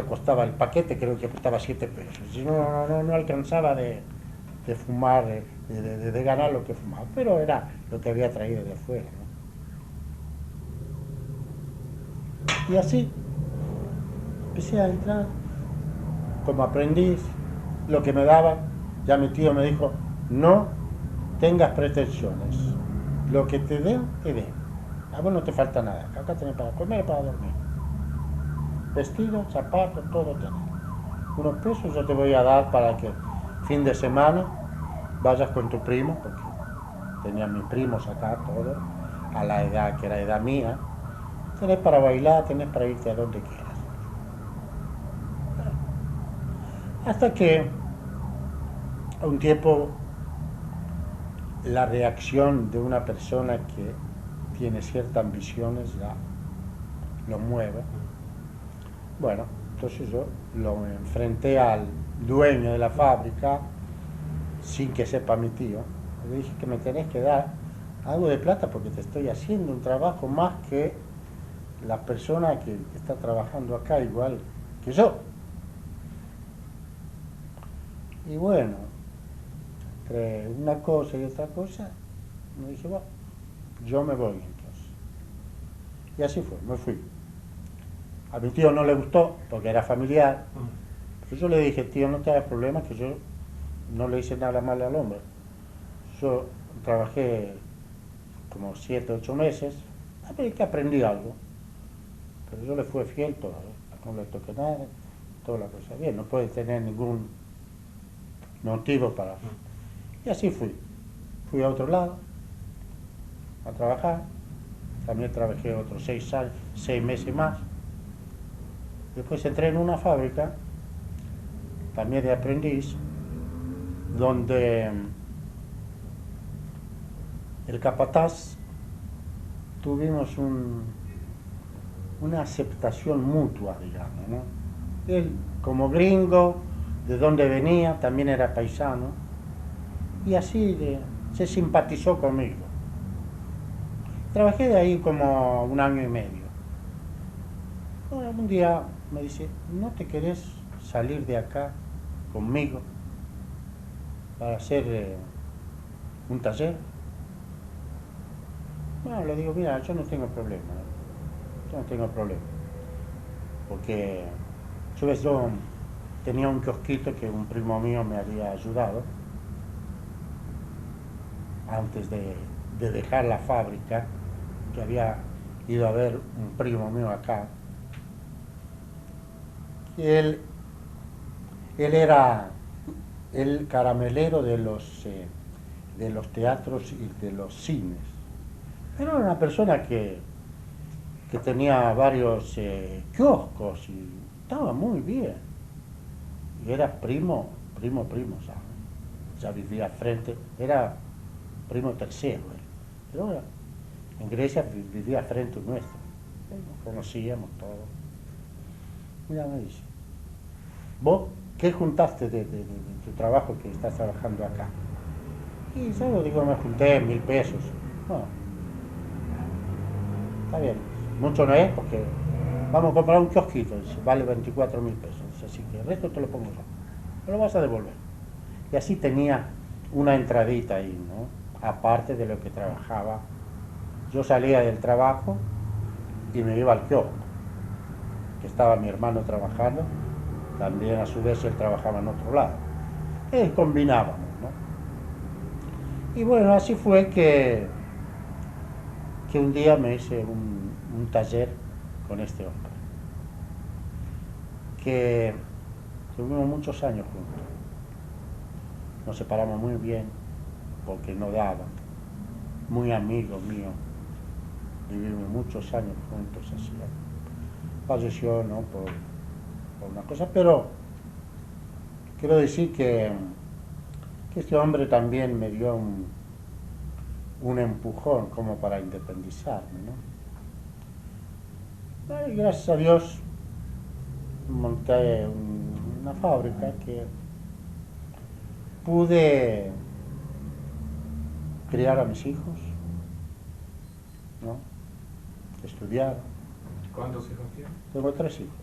costaba el paquete, creo que costaba 7 pesos. Yo no alcanzaba de fumar, de ganar lo que fumaba, pero era lo que había traído de afuera, ¿no? Y así empecé a entrar como aprendiz, lo que me daban, ya mi tío me dijo, no tengas pretensiones, lo que te den, te den. A vos no te falta nada, acá tenés para comer y para dormir. Vestido, zapatos, todo tenés. Unos pesos yo te voy a dar para que fin de semana vayas con tu primo, porque tenía mis primos acá, todos, a la edad que era edad mía. Tenés para bailar, tenés para irte a donde quieras. Hasta que a un tiempo la reacción de una persona que tiene ciertas ambiciones ya lo mueve. Bueno, entonces yo lo enfrenté al dueño de la fábrica sin que sepa mi tío. Le dije que me tenés que dar algo de plata porque te estoy haciendo un trabajo más que la persona que está trabajando acá igual que yo. Y bueno, entre una cosa y otra cosa, me dije, bueno, yo me voy entonces. Y así fue, me fui. A mi tío no le gustó porque era familiar, pero yo le dije, tío, no te hagas problemas, que yo no le hice nada mal al hombre. Yo trabajé como 7, 8 meses, a ver que aprendí algo, pero yo le fui fiel todo, no le toqué nada, toda la cosa bien, no puede tener ningún motivo para... Y así fui a otro lado a trabajar, también trabajé otros 6 meses más. Después entré en una fábrica, también de aprendiz, donde el capataz tuvimos una aceptación mutua, digamos, ¿no? Él, como gringo, de donde venía, también era paisano, y así se simpatizó conmigo. Trabajé de ahí como 1 año y medio. Bueno, un día me dice, ¿no te querés salir de acá conmigo para hacer un taller? Bueno, le digo, mira, yo no tengo problema, yo no tengo problema, porque yo tenía un kiosquito que un primo mío me había ayudado antes de de dejar la fábrica, que había ido a ver un primo mío acá. Y él era el caramelero de los teatros y de los cines. Era una persona que tenía varios kioscos y estaba muy bien. Y era primo, ¿sabes? Ya vivía frente, era primo tercero, pero en Grecia vivía frente nuestro. Nos conocíamos todos. Mira, me dice, ¿vos qué juntaste de tu trabajo que estás trabajando acá? Y yo digo, me junté 1.000 pesos. No, está bien, mucho no es porque vamos a comprar un kiosquito, dice, vale 24.000 pesos. Dice, así que el resto te lo pongo yo, me lo vas a devolver. Y así tenía una entradita ahí, ¿no? Aparte de lo que trabajaba. Yo salía del trabajo y me iba al kiosco, que estaba mi hermano trabajando, también a su vez él trabajaba en otro lado. Y combinábamos, ¿no? Y bueno, así fue que un día me hice un taller con este hombre, que tuvimos muchos años juntos. Nos separamos muy bien, porque no daba. Muy amigo mío, vivimos muchos años juntos así. Falleció, ¿no? por una cosa, pero quiero decir que este hombre también me dio un empujón como para independizarme, ¿no? Y gracias a Dios monté una fábrica que pude criar a mis hijos, ¿no? Estudiar. ¿Cuántos hijos tienes? Tengo tres hijos.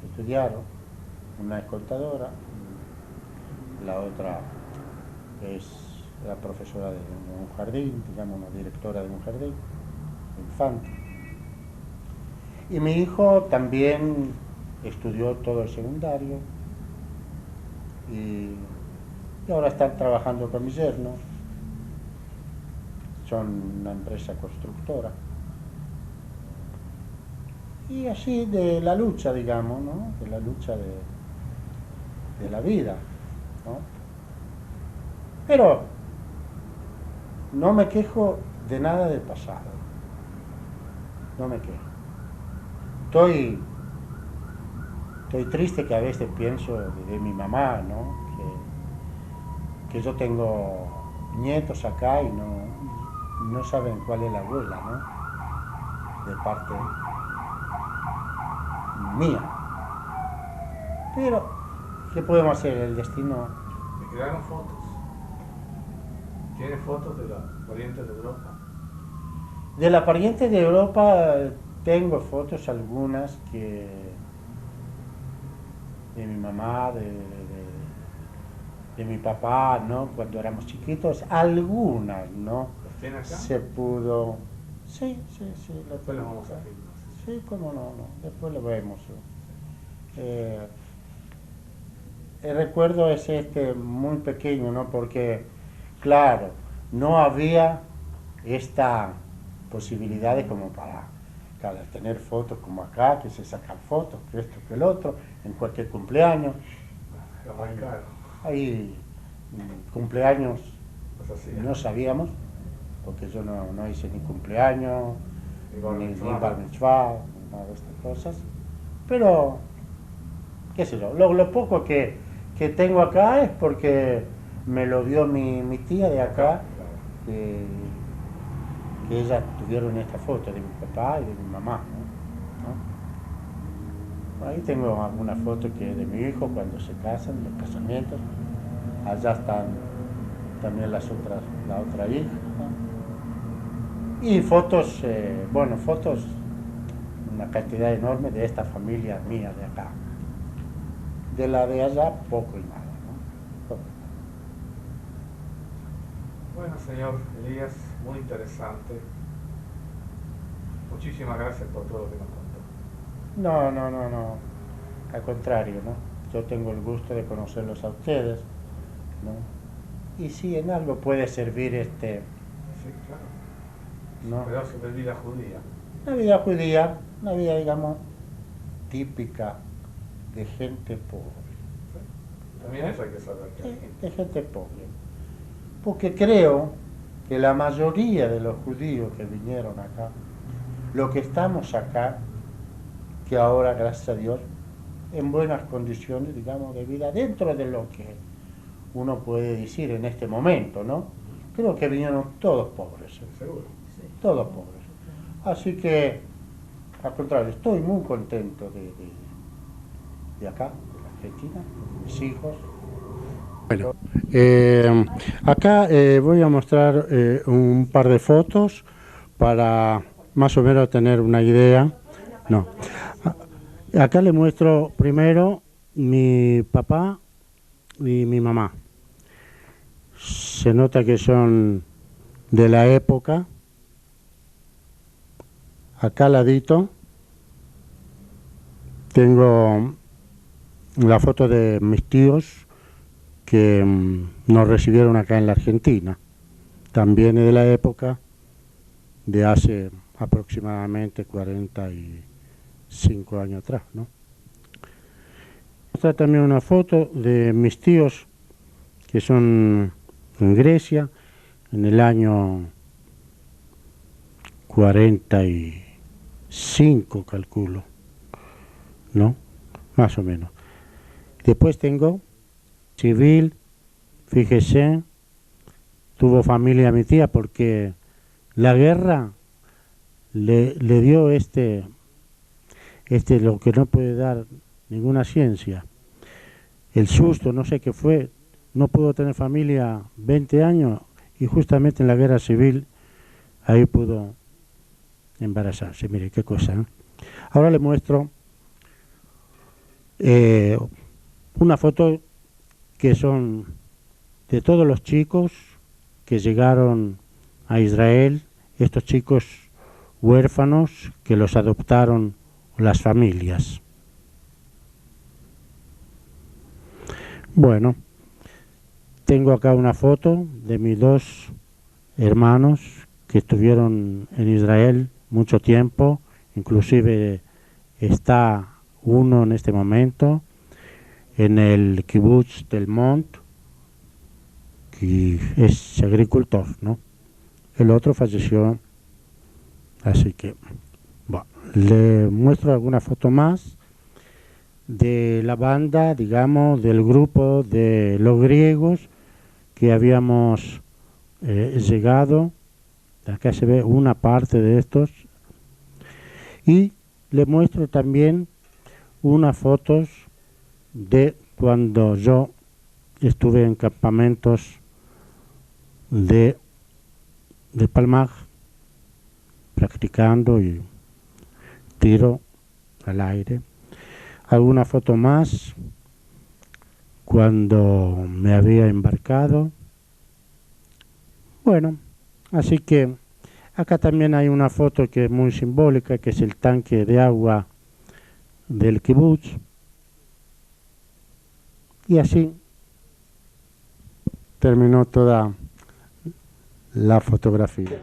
Estudiaron. Una es contadora, la otra es la profesora de un jardín, digamos una directora de un jardín infante. Y mi hijo también estudió todo el secundario y ahora están trabajando con mi yerno. Son una empresa constructora. Y así de la lucha, digamos, ¿no? De la lucha de la vida, ¿no? Pero no me quejo de nada del pasado. No me quejo. Estoy triste que a veces pienso de mi mamá, ¿no? Que yo tengo nietos acá y no saben cuál es la abuela, ¿no? De parte mía. Pero, ¿qué podemos hacer? El destino. Me quedaron fotos. ¿Tienes fotos de la pariente de Europa? De la pariente de Europa tengo fotos algunas de mi mamá, de mi papá, ¿no? Cuando éramos chiquitos, algunas, ¿no? ¿Las tienes acá? Se pudo. Sí. Después las vamos a filmar. Sí, cómo no, después lo vemos. El recuerdo es muy pequeño, ¿no? Porque, claro, no había esta posibilidad de como para tener fotos como acá, que se sacan fotos, que esto, que el otro, en cualquier cumpleaños. Era muy caro. Hay cumpleaños, Pues así. no sabíamos, porque yo no hice ni cumpleaños, ni bar mitzvah, ni nada de estas cosas. Pero, qué sé yo, lo poco que tengo acá es porque me lo dio mi tía de acá, que ellas tuvieron esta foto de mi papá y de mi mamá, ¿no? Ahí tengo alguna foto que es de mi hijo cuando se casan, los casamientos. Allá están también la otra hija, ¿no? Y fotos, fotos, una cantidad enorme de esta familia mía de acá. De la de allá, poco y nada, ¿no? Poco. Bueno, señor Elías, muy interesante. Muchísimas gracias por todo lo que nos contó. No. Al contrario, ¿no? Yo tengo el gusto de conocerlos a ustedes, ¿no? Y sí, en algo puede servir Sí, claro. ¿no? Un pedazo de vida judía. Una vida judía, una vida, digamos, típica de gente pobre. Sí. También eso hay que saber. De gente pobre. Porque creo que la mayoría de los judíos que vinieron acá, lo que estamos acá, que ahora, gracias a Dios, en buenas condiciones, digamos, de vida, dentro de lo que uno puede decir en este momento, ¿no? Creo que vinieron todos pobres, Seguro. todos pobres. Así que, al contrario, estoy muy contento de acá, de la Argentina, de mis hijos. Bueno, acá voy a mostrar un par de fotos para más o menos tener una idea. No. Acá le muestro primero mi papá y mi mamá. Se nota que son de la época. Acá al ladito tengo la foto de mis tíos que nos recibieron acá en la Argentina. También es de la época de hace aproximadamente 45 años atrás, ¿no? Está también una foto de mis tíos que son en Grecia en el año 45, calculo, ¿no? Más o menos. Después tengo civil, fíjese, tuvo familia mi tía porque la guerra le dio lo que no puede dar ninguna ciencia. El susto, no sé qué fue, no pudo tener familia 20 años y justamente en la guerra civil ahí pudo embarazarse. Mire qué cosa, ¿eh? Ahora le muestro una foto que son de todos los chicos que llegaron a Israel, estos chicos huérfanos que los adoptaron las familias. Bueno, tengo acá una foto de mis dos hermanos que estuvieron en Israel mucho tiempo, inclusive está uno en este momento en el kibutz del Mont, que es agricultor, ¿no? El otro falleció, así que bueno, le muestro alguna foto más de la banda, digamos, del grupo de los griegos que habíamos llegado. Acá se ve una parte de estos y le muestro también unas fotos de cuando yo estuve en campamentos de Palmaj practicando y tiro al aire. Alguna foto más cuando me había embarcado. Bueno, así que acá también hay una foto que es muy simbólica, que es el tanque de agua del kibutz. Y así terminó toda la fotografía.